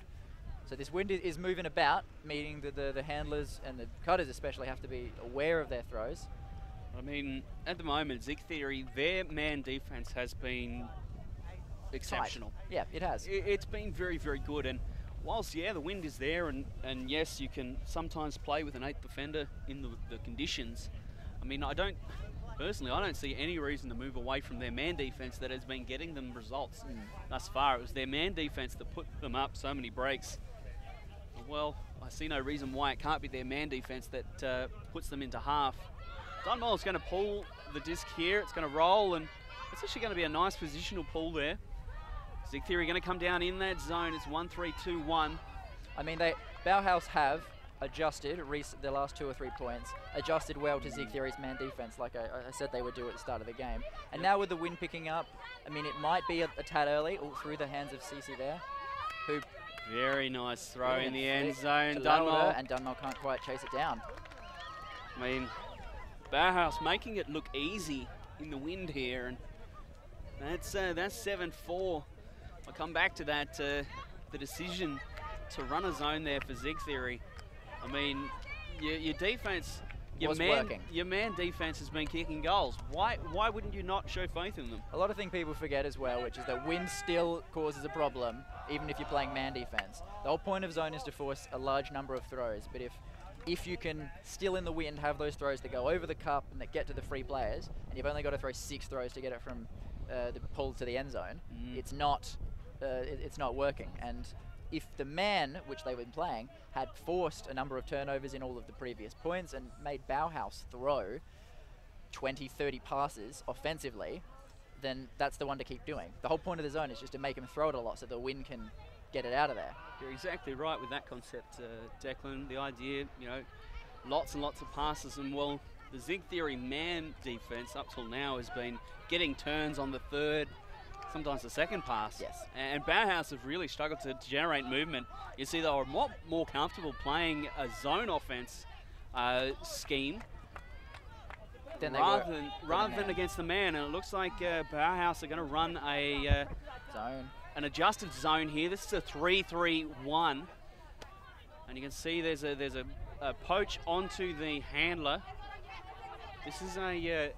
So this wind is moving about, meaning that the handlers and the cutters especially have to be aware of their throws. I mean, at the moment, Zig Theory, their man defense has been exceptional. Tight. Yeah, it has. It's been very, very good. And whilst, yeah, the wind is there, and yes, you can sometimes play with an 8th defender in the conditions. I mean, personally, I don't see any reason to move away from their man defense that has been getting them results thus far. It was their man defense that put them up so many breaks. Well, I see no reason why it can't be their man defense that puts them into half. Dunmole's going to pull the disc here. It's going to roll, and it's actually going to be a nice positional pull there. Zig Theory going to come down in that zone. It's 1-3-2-1. I mean, Bauhaus have adjusted the last 2 or 3 points, adjusted well to Zig Theory's man defense, like I said they would do at the start of the game. And now with the wind picking up, I mean, it might be a tad early, all through the hands of Cece there, who... Very nice throw in the end zone. Dunmole. And Dunmole can't quite chase it down. I mean, Bauhaus making it look easy in the wind here, and that's 7-4. I'll come back to that, the decision to run a zone there for Zig Theory. I mean, your defense, your man defense has been kicking goals. Why wouldn't you not show faith in them? A lot of things people forget as well, which is that wind still causes a problem, even if you're playing man defense. The whole point of zone is to force a large number of throws, but if you can still in the wind have those throws that go over the cup and that get to the free players, and you've only got to throw 6 throws to get it from the pull to the end zone, it's not working. And if the man, which they've been playing, had forced a number of turnovers in all of the previous points and made Bauhaus throw 20, 30 passes offensively, then that's the one to keep doing. The whole point of the zone is just to make him throw it a lot so the wind can get it out of there. You're exactly right with that concept, Declan. The idea, you know, lots and lots of passes, and well, the Zig Theory man defense up till now has been getting turns on the 3rd, sometimes the 2nd pass. Yes. And Bauhaus have really struggled to generate movement. You see, they were more comfortable playing a zone offense scheme rather than against the man. And it looks like Bauhaus are going to run a an adjusted zone here. This is a 3-3-1, and you can see there's a poach onto the handler. This is a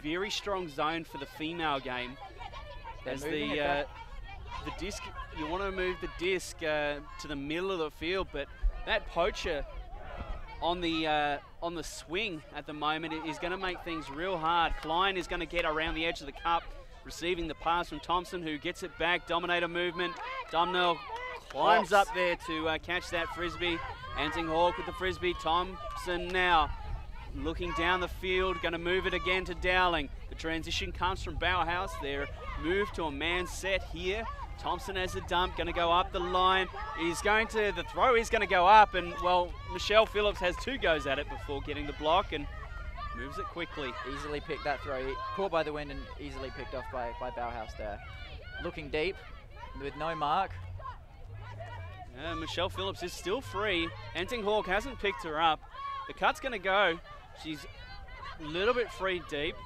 very strong zone for the female game. As the disc, you want to move the disc to the middle of the field, but that poacher on the swing at the moment is going to make things real hard. Klein is going to get around the edge of the cup, receiving the pass from Thompson, who gets it back. Dominator movement. Dumnell climbs up there to catch that frisbee. Anting Hawk with the frisbee. Thompson now looking down the field, going to move it again to Dowling. The transition comes from Bauhaus. They're moved to a man set here. Thompson has a dump, going to go up the line. The throw is going to go up, and well, Michelle Phillips has 2 goes at it before getting the block and moves it quickly. Easily picked that throw, caught by the wind and easily picked off by Bauhaus there. Looking deep with no mark. Michelle Phillips is still free. Anting Hawk hasn't picked her up. The cut's going to go. She's a little bit free deep.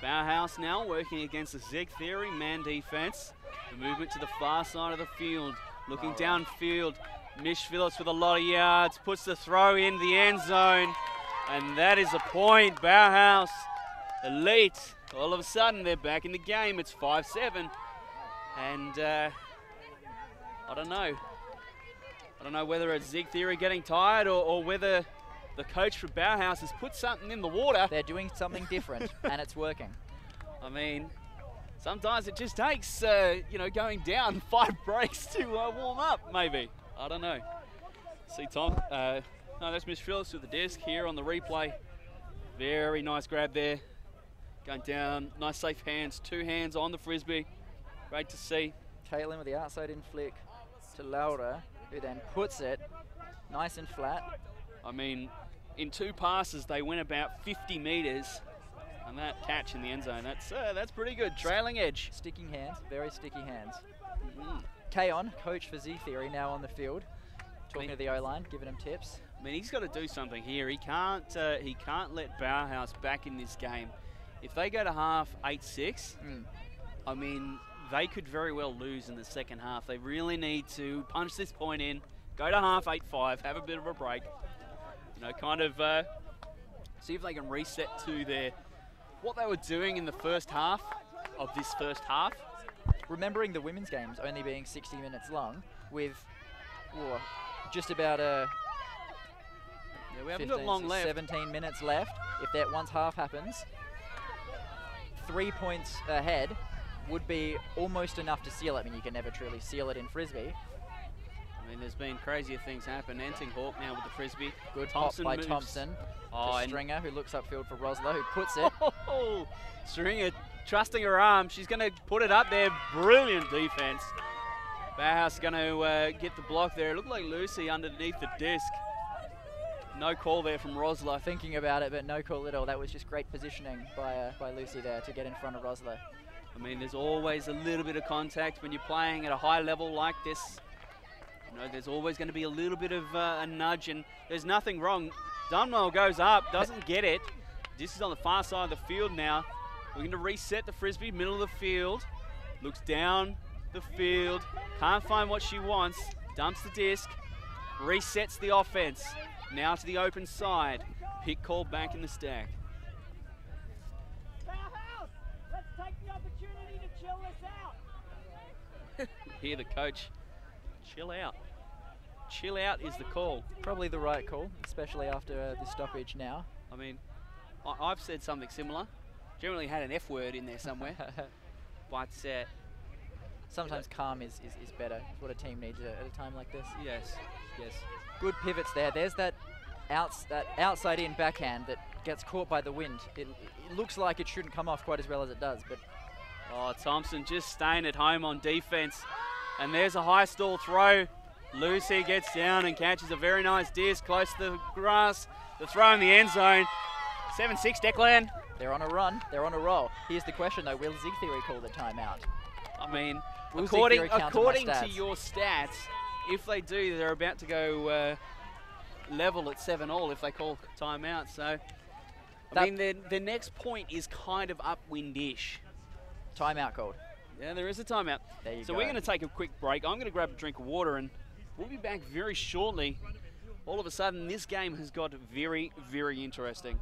Bauhaus now working against the Zig Theory man defense. The movement to the far side of the field. Looking downfield. Mish Phillips with a lot of yards. Puts the throw in the end zone. And that is a point. Bauhaus, elite. All of a sudden, they're back in the game. It's 5-7. And I don't know. I don't know whether it's Zig Theory getting tired or whether the coach for Bauhaus has put something in the water. They're doing something different, and it's working. I mean, sometimes it just takes, you know, going down 5 breaks to warm up, maybe. I don't know. See Tom. No, that's Miss Phillips with the disc here on the replay. Very nice grab there. Going down, nice safe hands, 2 hands on the frisbee. Great to see. Caitlin with the outside in flick to Laura, who then puts it nice and flat. I mean, in 2 passes, they went about 50 metres. And that catch in the end zone, that's pretty good. Trailing edge. Sticking hands, very sticky hands. Kayon, coach for Zig Theory, now on the field, talking to the O-line, giving him tips. I mean, he's got to do something here. He can't let Bauhaus back in this game. If they go to half 8-6, I mean, they could very well lose in the second half. They really need to punch this point in, go to half 8-5, have a bit of a break. You know, kind of see if they can reset to what they were doing in the first half of this first half. Remembering the women's games only being 60 minutes long, with just about we haven't got long left. 17 minutes left. If that once half happens, 3 points ahead would be almost enough to seal it. I mean, you can never truly seal it in frisbee. I mean, there's been crazier things happen. Enting Hawk now with the frisbee. Good pop by Thompson. Stringer, who looks upfield for Rosler, who puts it. Stringer trusting her arm. She's going to put it up there. Brilliant defense. Bauhaus going to get the block there. It looked like Lucy underneath the disc. No call there from Rosler. Thinking about it, but no call at all. That was just great positioning by Lucy there to get in front of Rosler. I mean, there's always a little bit of contact when you're playing at a high level like this. You know, there's always going to be a little bit of a nudge, and there's nothing wrong. Dunwell goes up, doesn't get it. This is on the far side of the field now. We're going to reset the frisbee, middle of the field. Looks down the field, can't find what she wants. Dumps the disc, resets the offense. Now to the open side. Pick called back in the stack. Bauhaus, let's take the opportunity to chill this out. Hear the coach, chill out. Chill out is the call. Probably the right call, especially after the stoppage now. I mean, I've said something similar. Generally had an F word in there somewhere. But sometimes calm is better. It's what a team needs at a time like this. Yes, yes. Good pivots there. There's that outside in backhand that gets caught by the wind. It looks like it shouldn't come off quite as well as it does, but Thompson just staying at home on defense. And there's a high stall throw. Lucy gets down and catches a very nice disc close to the grass. The throw in the end zone. 7-6, Declan. They're on a run. They're on a roll. Here's the question, though. Will Zig Theory call the timeout? I mean, Will according to your stats, if they do, they're about to go level at 7-all if they call timeout. So, I mean, their next point is kind of upwind-ish. Timeout called. Yeah, there is a timeout. There you so go. We're going to take a quick break. I'm going to grab a drink of water, and we'll be back very shortly. All of a sudden, this game has got very, very interesting.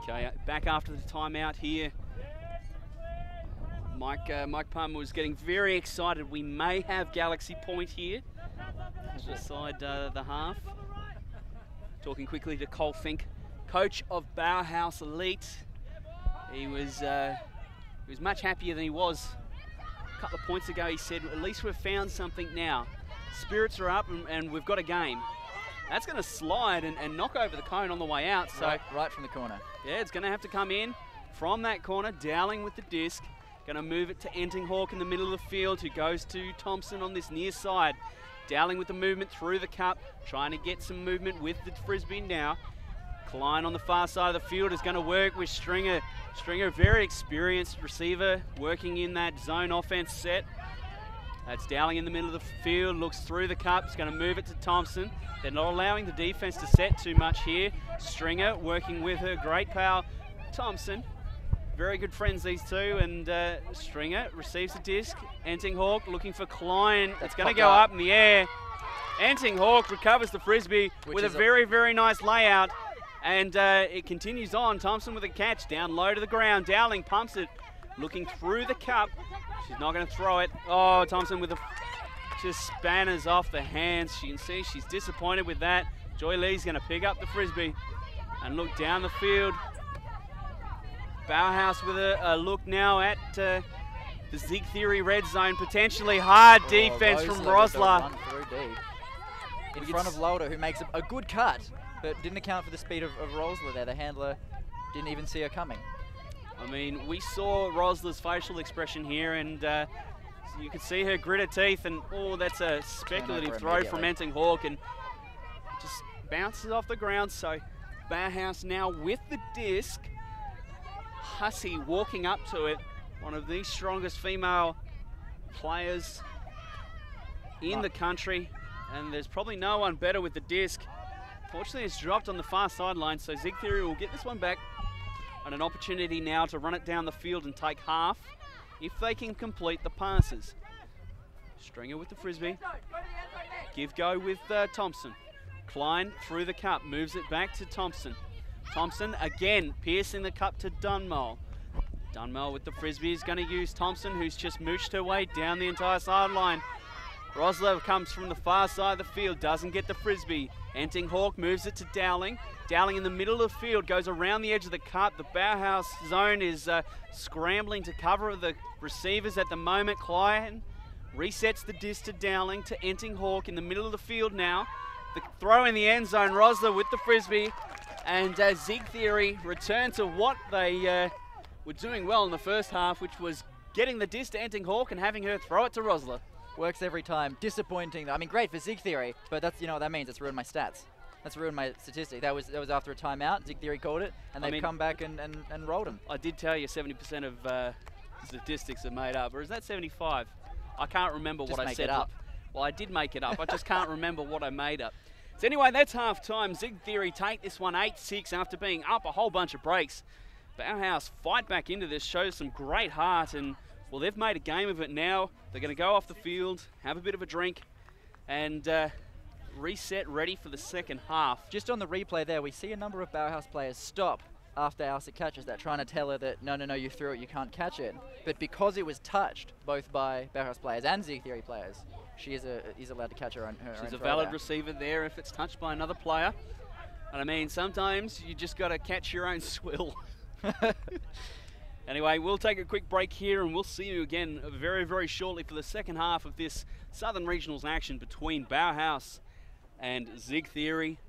Okay, back after the timeout here. Mike Palmer was getting very excited. We may have Galaxy point here to decide the half. Talking quickly to Cole Fink, coach of Bauhaus Elite. He was much happier than he was a couple of points ago. He said, at least we've found something now. Spirits are up and we've got a game. That's going to slide and knock over the cone on the way out. So right from the corner. Yeah, it's going to have to come in from that corner. Dowling with the disc. Going to move it to Entinghawk in the middle of the field, who goes to Thompson on this near side. Dowling with the movement through the cup, trying to get some movement with the Frisbee now. Klein on the far side of the field is going to work with Stringer. Stringer, very experienced receiver, working in that zone offense set. That's Dowling in the middle of the field, looks through the cup, is going to move it to Thompson. They're not allowing the defense to set too much here. Stringer working with her great pal, Thompson. Very good friends, these two, and Stringer receives the disc. Entinghawk looking for Klein. It's going to go up in the air. Entinghawk recovers the Frisbee with a very, very nice layout, and it continues on. Thompson with a catch down low to the ground. Dowling pumps it, looking through the cup. She's not going to throw it. Oh, Thompson with just spanners off the hands. You can see she's disappointed with that. Joy Lee's going to pick up the Frisbee and look down the field. Bauhaus with a look now at the Zig Theory red zone. Potentially hard defense from Rosler. In front of Lauder, who makes a good cut, but didn't account for the speed of Rosler there. The handler didn't even see her coming. I mean, we saw Rosler's facial expression here, and you could see her grit her teeth, and oh, that's a speculative throw from Entinghawk, and just bounces off the ground. So Bauhaus now with the disc. Hussey walking up to it, one of the strongest female players in the country, and there's probably no one better with the disc. Fortunately, it's dropped on the far sideline, so Zig Theory will get this one back, and an opportunity now to run it down the field and take half if they can complete the passes. Stringer with the Frisbee. Give go with Thompson. Klein through the cup, moves it back to Thompson. Thompson again piercing the cup to Dunmole. Dunmole with the Frisbee is going to use Thompson, who's just mooched her way down the entire sideline. Rosler comes from the far side of the field, doesn't get the Frisbee. Entinghawk moves it to Dowling. Dowling in the middle of the field, goes around the edge of the cup. The Bauhaus zone is scrambling to cover the receivers at the moment. Klein resets the disc to Dowling, to Entinghawk in the middle of the field now. The throw in the end zone, Rosler with the Frisbee. And Zig Theory return to what they were doing well in the first half, which was getting the disc to Entinghawk and having her throw it to Rosler. Works every time. Disappointing. I mean, great for Zig Theory, but that's, you know what that means. It's ruined my stats. That's ruined my statistic. That was after a timeout. Zig Theory called it, and they've come back and rolled them. I did tell you 70% of statistics are made up, or is that 75? I can't remember what I said. Up. Well, I did make it up. I just can't remember what I made up. So anyway, that's half-time. Zig Theory take this one 8-6 after being up a whole bunch of breaks. Bauhaus fight back into this, shows some great heart, and well, they've made a game of it now. They're going to go off the field, have a bit of a drink, and reset ready for the second half. Just on the replay there, we see a number of Bauhaus players stop after Alsa catches that, trying to tell her that, no, you threw it, you can't catch it. But because it was touched, both by Bauhaus players and Zig Theory players, she is allowed to catch her own She's a valid receiver there if it's touched by another player. And I mean, sometimes you just got to catch your own swill. Anyway, we'll take a quick break here, and we'll see you again very, very shortly for the second half of this Southern Regionals action between Bauhaus and Zig Theory.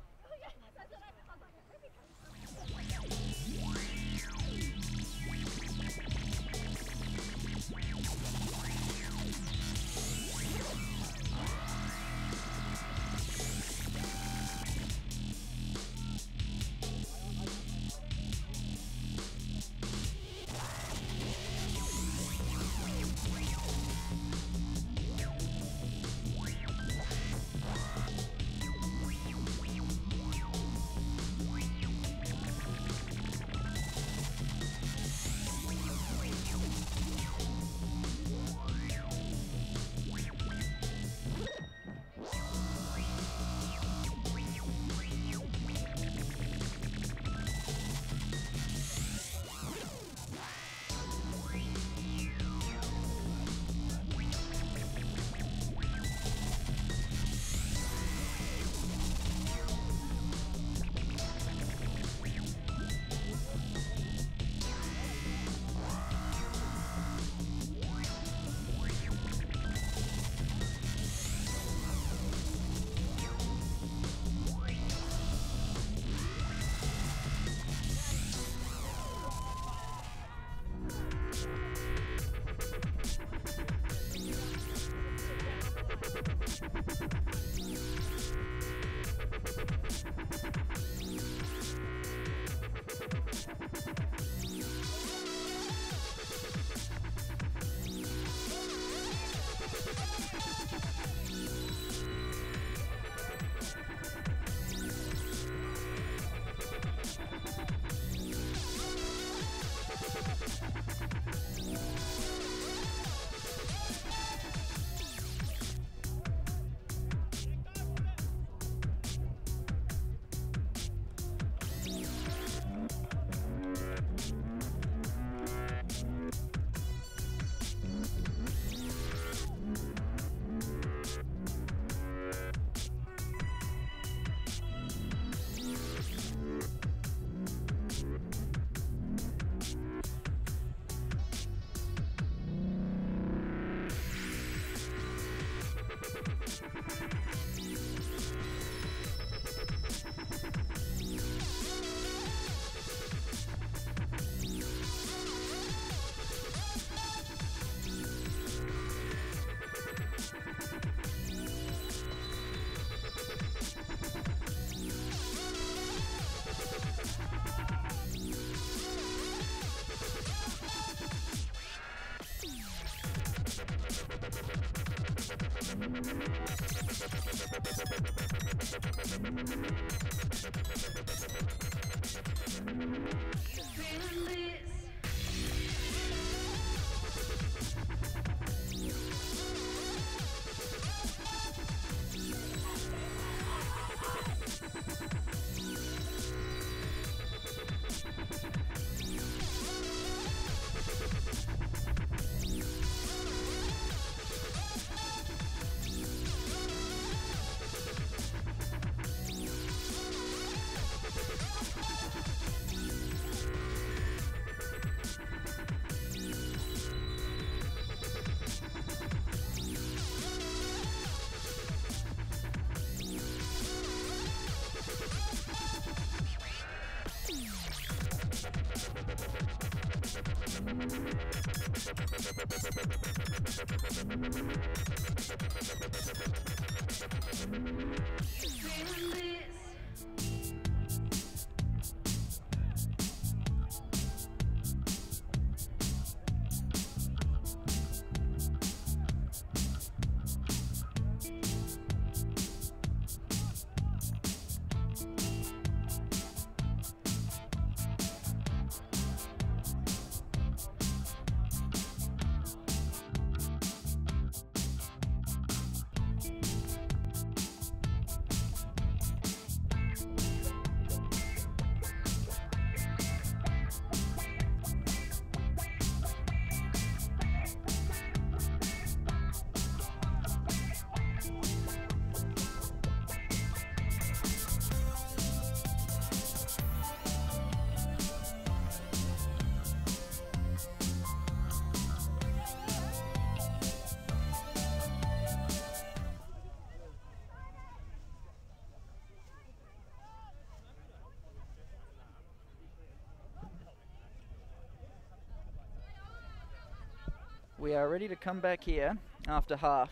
We are ready to come back here after half.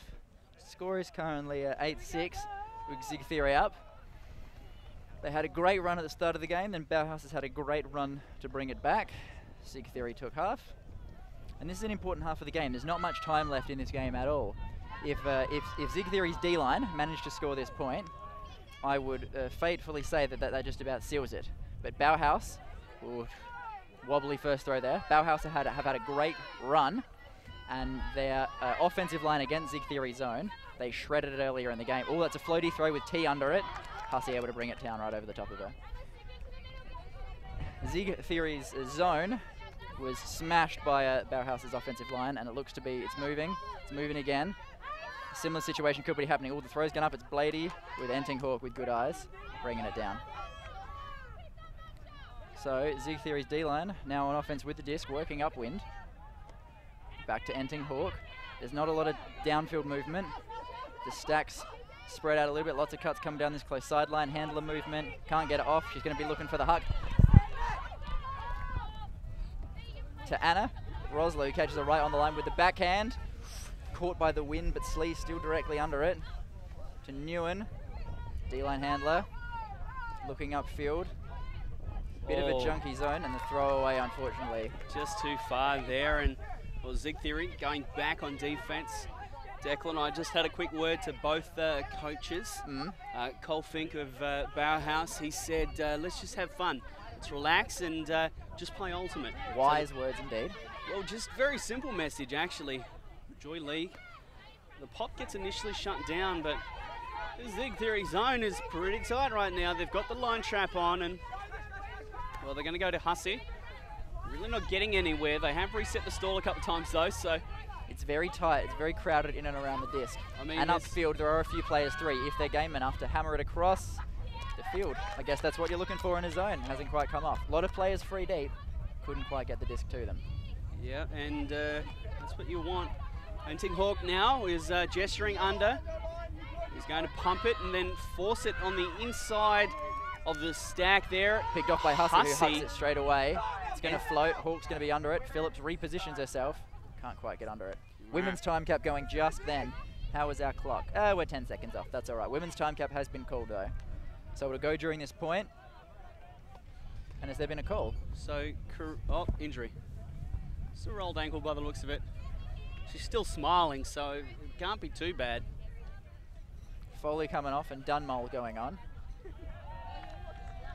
Score is currently 8-6 with Zig Theory up. They had a great run at the start of the game, then Bauhaus has had a great run to bring it back. Zig Theory took half. And this is an important half of the game. There's not much time left in this game at all. If Zig Theory's D-line managed to score this point, I would fatefully say that just about seals it. But Bauhaus, ooh, wobbly first throw there. Bauhaus have had a great run, and their offensive line against Zig Theory zone, they shredded it earlier in the game. Oh, that's a floaty throw with T under it. Hussey able to bring it down right over the top of her. Zig Theory's zone was smashed by Bauhaus's offensive line, and it looks to be, it's moving again. A similar situation could be happening. All the throws going up, it's Blady with Enting Hawk with good eyes, bringing it down. So Zig Theory's D-line now on offense with the disc, working upwind. Back to Enting Hawk. There's not a lot of downfield movement. The stacks spread out a little bit. Lots of cuts coming down this close sideline. Handler movement. Can't get it off. She's going to be looking for the huck. To Anna. Roslow, who catches her right on the line with the backhand. Caught by the wind, but Slee still directly under it. To Nguyen. D-line handler. Looking upfield. Bit of a junky zone, and the throwaway, unfortunately. Just too far there, and well, Zig Theory going back on defense. Declan, I just had a quick word to both coaches. Cole Fink of Bauhaus, he said, let's just have fun. Let's relax and just play ultimate. Wise words indeed. Well, just very simple message, actually. Joy Lee, the pop gets initially shut down, but the Zig Theory zone is pretty tight right now. They've got the line trap on, and well, they're going to go to Hussey. Really not getting anywhere. They have reset the stall a couple of times though, so it's very tight. It's very crowded in and around the disc. I mean, and upfield, there are a few players through. If they're game enough to hammer it across the field, I guess that's what you're looking for in a zone. Hasn't quite come off. A lot of players free deep, couldn't quite get the disc to them. Yeah, and that's what you want. Enting Hawk now is gesturing under. He's going to pump it and then force it on the inside of the stack there. Picked off by Hussey, who hucks it straight away. It's going to float. Hawk's going to be under it. Phillips repositions herself. Can't quite get under it. Women's time cap going just then. How was our clock? We're 10 seconds off. That's all right. Women's time cap has been called though. So it'll go during this point. And has there been a call? So, oh, injury. It's a rolled ankle by the looks of it. She's still smiling, so it can't be too bad. Foley coming off and Dunmole going on.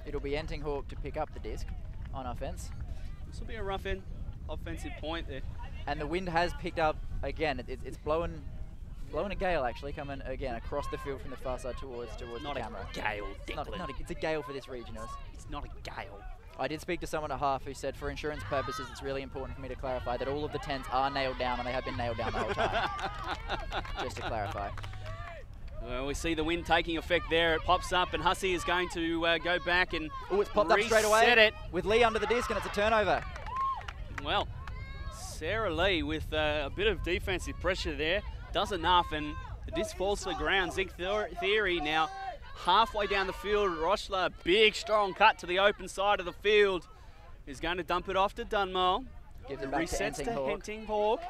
It'll be Entinghawk to pick up the disc on offense. This will be a rough end offensive point there. And the wind has picked up again. It's blowing a gale actually, coming again across the field from the far side towards the camera. Not a gale, Declan. It's a gale for this region. It's not a gale. I did speak to someone at half who said for insurance purposes it's really important for me to clarify that all of the tents are nailed down and they have been nailed down the whole time. Just to clarify. Well, we see the wind taking effect there. It pops up and Hussey is going to go back and it's popped up straight away it. with Lee under the disc and it's a turnover. Well, Sarah Lee with a bit of defensive pressure there does enough and the disc falls to the ground. Zig Theory now halfway down the field. Rochler, big strong cut to the open side of the field, is going to dump it off to Dunmole. Gives it back Resets to Entinghawk. Entinghawk.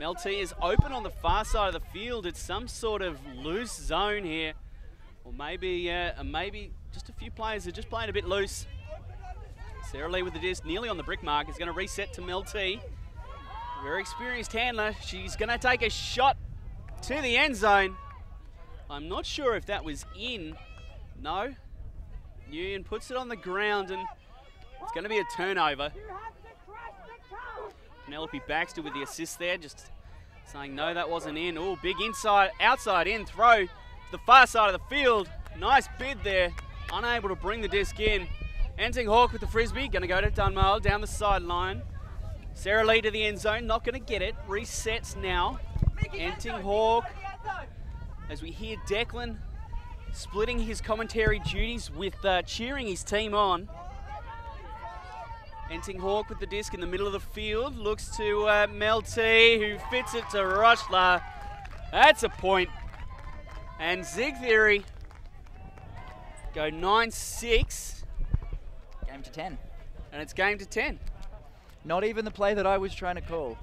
Melty is open on the far side of the field. It's some sort of loose zone here. Or maybe just a few players are just playing a bit loose. Sarah Lee with the disc nearly on the brick mark is going to reset to Melty. Very experienced handler. She's going to take a shot to the end zone. I'm not sure if that was in. No. Nguyen puts it on the ground and it's going to be a turnover. Penelope Baxter with the assist there, just saying no, that wasn't in. Oh, big outside in throw to the far side of the field. Nice bid there, unable to bring the disc in. Entinghawk with the frisbee, going to go to Dunmole down the sideline. Sarah Lee to the end zone, not going to get it. Resets now. Entinghawk, as we hear Declan splitting his commentary duties with cheering his team on. Entinghawk with the disc in the middle of the field, looks to Melty, who fits it to Rochler. That's a point. And Zig Theory go 9-6. Game to 10. And it's game to 10. Not even the play that I was trying to call.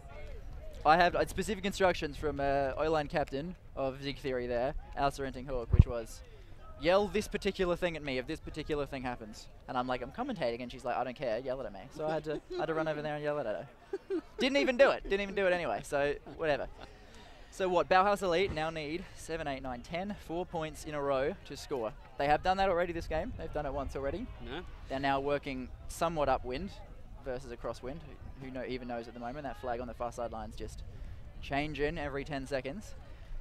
I have specific instructions from O-line captain of Zig Theory there, Alistair Entinghawk, which was, yell this particular thing at me if this particular thing happens. And I'm like, I'm commentating, and she's like, I don't care, yell it at me. So I had to run over there and yell it at her. Didn't even do it anyway, so whatever. So what, Bauhaus Elite now need 7, 8, 9, 10, 4 points in a row to score. They have done that already this game. They've done it once already. No. They're now working somewhat upwind versus a crosswind. Who even knows at the moment? That flag on the far sidelines just changing every 10 seconds.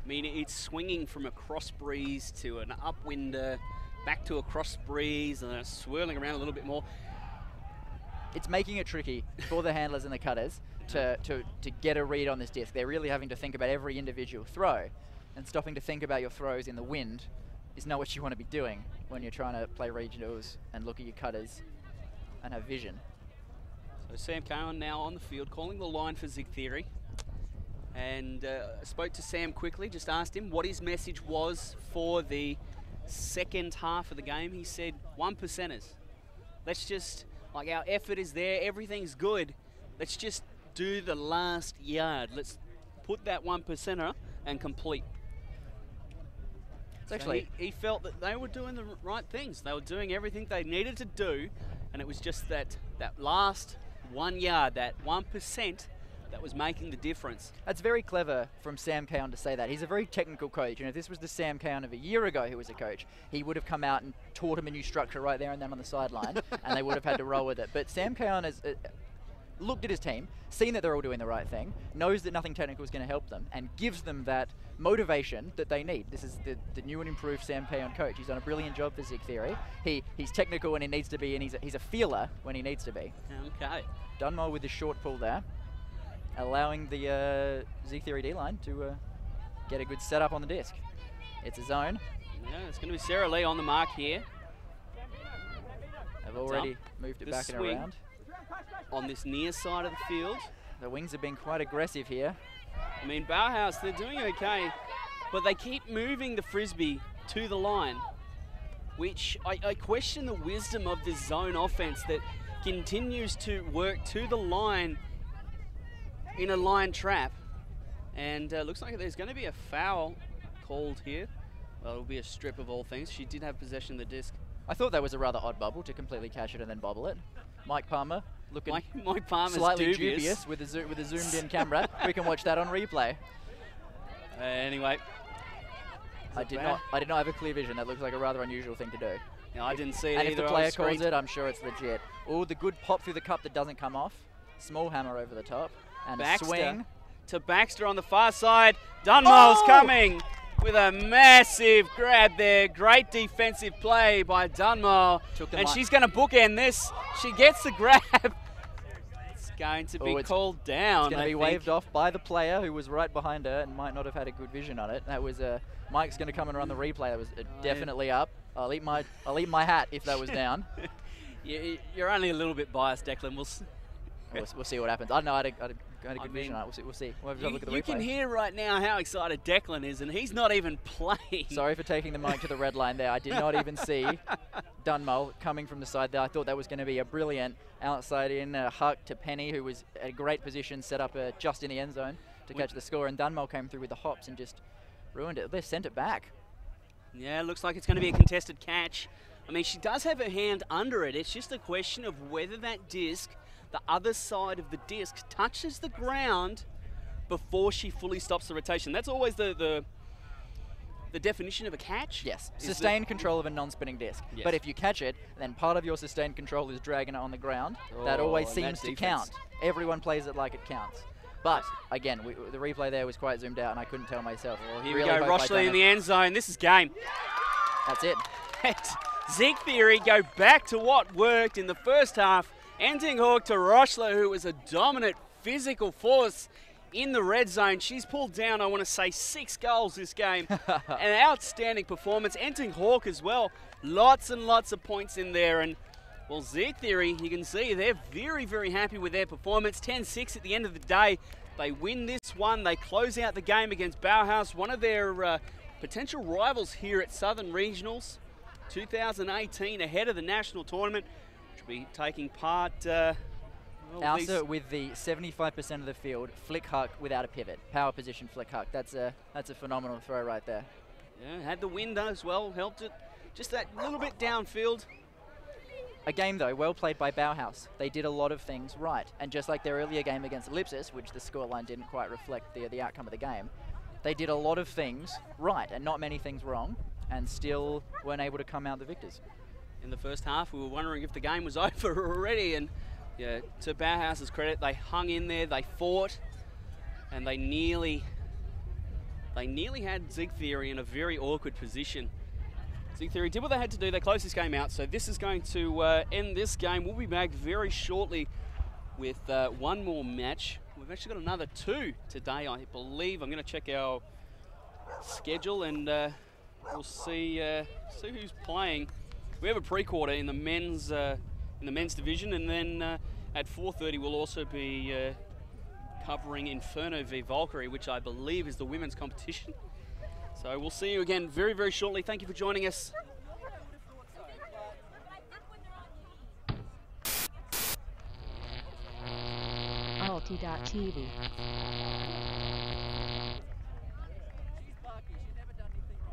I mean, it's swinging from a cross breeze to an upwinder, back to a cross breeze, and then it's swirling around a little bit more. It's making it tricky for the handlers and the cutters to get a read on this disc. They're really having to think about every individual throw, and stopping to think about your throws in the wind is not what you want to be doing when you're trying to play regionals and look at your cutters and have vision. So Sam Cohen now on the field, calling the line for Zig Theory. And I spoke to Sam quickly, just asked him what his message was for the second half of the game. He said, 1%ers. Let's just, like, our effort is there, everything's good. Let's just do the last yard. Let's put that 1%er and complete. So actually, he felt that they were doing the right things. They were doing everything they needed to do, and it was just that last 1 yard, that 1%, that was making the difference. That's very clever from Sam Cowan to say that. He's a very technical coach, and if this was the Sam Cowan of a year ago who was a coach, he would have come out and taught him a new structure right there and then on the sideline, and they would have had to roll with it. But Sam Cowan has looked at his team, seen that they're all doing the right thing, knows that nothing technical is going to help them, and gives them that motivation that they need. This is the new and improved Sam Cowan coach. He's done a brilliant job for Zig Theory. He's technical when he needs to be, and he's a feeler when he needs to be. Okay. Dunmole with the short pull there, allowing the Zig Theory D-line to get a good setup on the disc. It's a zone. Yeah, it's going to be Sarah Lee on the mark here. They've already moved it back and around. On this near side of the field. The wings have been quite aggressive here. I mean, Bauhaus, they're doing okay, but they keep moving the frisbee to the line, which I question the wisdom of this zone offense that continues to work to the line in a line trap. And looks like there's going to be a foul called here. Well, it'll be a strip of all things. She did have possession of the disc. I thought that was a rather odd bubble to completely catch it and then bobble it. Mike Palmer looking Mike Palmer's slightly dubious with a zoomed in camera. We can watch that on replay. Anyway, I did not have a clear vision. That looks like a rather unusual thing to do. No, I didn't see it And either. if the player calls it, I'm sure it's legit. Oh, the good pop through the cup that doesn't come off. Small hammer over the top. And Baxter a swing. To Baxter on the far side. Dunmole's coming with a massive grab there. Great defensive play by Dunmole. And she's going to bookend this. She gets the grab. It's going to be called down. It's going to be waved off by the player who was right behind her and might not have had a good vision on it. That was Mike's going to come and run the replay. That was definitely up. I'll eat my hat if that was down. You're only a little bit biased, Declan. We'll see what happens. I don't know. I had a good vision on it. We'll see. We'll have a look at the replay. You can hear right now how excited Declan is, and he's not even playing. Sorry for taking the mic to the red line there. I did not even see Dunmole coming from the side there. I thought that was going to be a brilliant outside in huck to Penny, who was at a great position, set up just in the end zone to catch the score, and Dunmole came through with the hops and just ruined it. They sent it back. Yeah, it looks like it's going to be a contested catch. I mean, she does have her hand under it. It's just a question of whether that disc, the other side of the disc, touches the ground before she fully stops the rotation. That's always the definition of a catch. Yes, sustained control of a non-spinning disc. Yes. But if you catch it, then part of your sustained control is dragging it on the ground. That always seems to count. Everyone plays it like it counts. But, again, the replay there was quite zoomed out, and I couldn't tell myself. Here we go, Rochley in the end zone. This is game. That's it. Zig Theory go back to what worked in the first half. Ending Hawk to Rochley, who was a dominant physical force in the red zone. She's pulled down, I want to say, 6 goals this game. An outstanding performance. Ending Hawk as well. Lots and lots of points in there. And, well, Zig Theory, you can see they're very, very happy with their performance. 10-6 at the end of the day. They win this one. They close out the game against Bauhaus, one of their potential rivals here at Southern Regionals 2018, ahead of the national tournament, which will be taking part. Alsa with the 75% of the field, flick huck without a pivot, power position flick huck. That's a phenomenal throw right there. Yeah, had the wind as well, helped it. Just that little bit downfield. A game, though, well played by Bauhaus. They did a lot of things right. And just like their earlier game against Ellipsis, which the scoreline didn't quite reflect the outcome of the game, they did a lot of things right and not many things wrong, and still weren't able to come out the victors. In the first half, we were wondering if the game was over already, and yeah, to Bauhaus's credit, they hung in there, they fought, and they nearly had Zig Theory in a very awkward position. Zig Theory did what they had to do. They closed this game out, so this is going to end this game. We'll be back very shortly with one more match. We've actually got another 2 today, I believe. I'm going to check our schedule, and we'll see who's playing. We have a pre-quarter in the men's division, and then at 4:30 we'll also be covering Inferno v Valkyrie, which I believe is the women's competition. So we'll see you again very, very shortly. Thank you for joining us. Alti.tv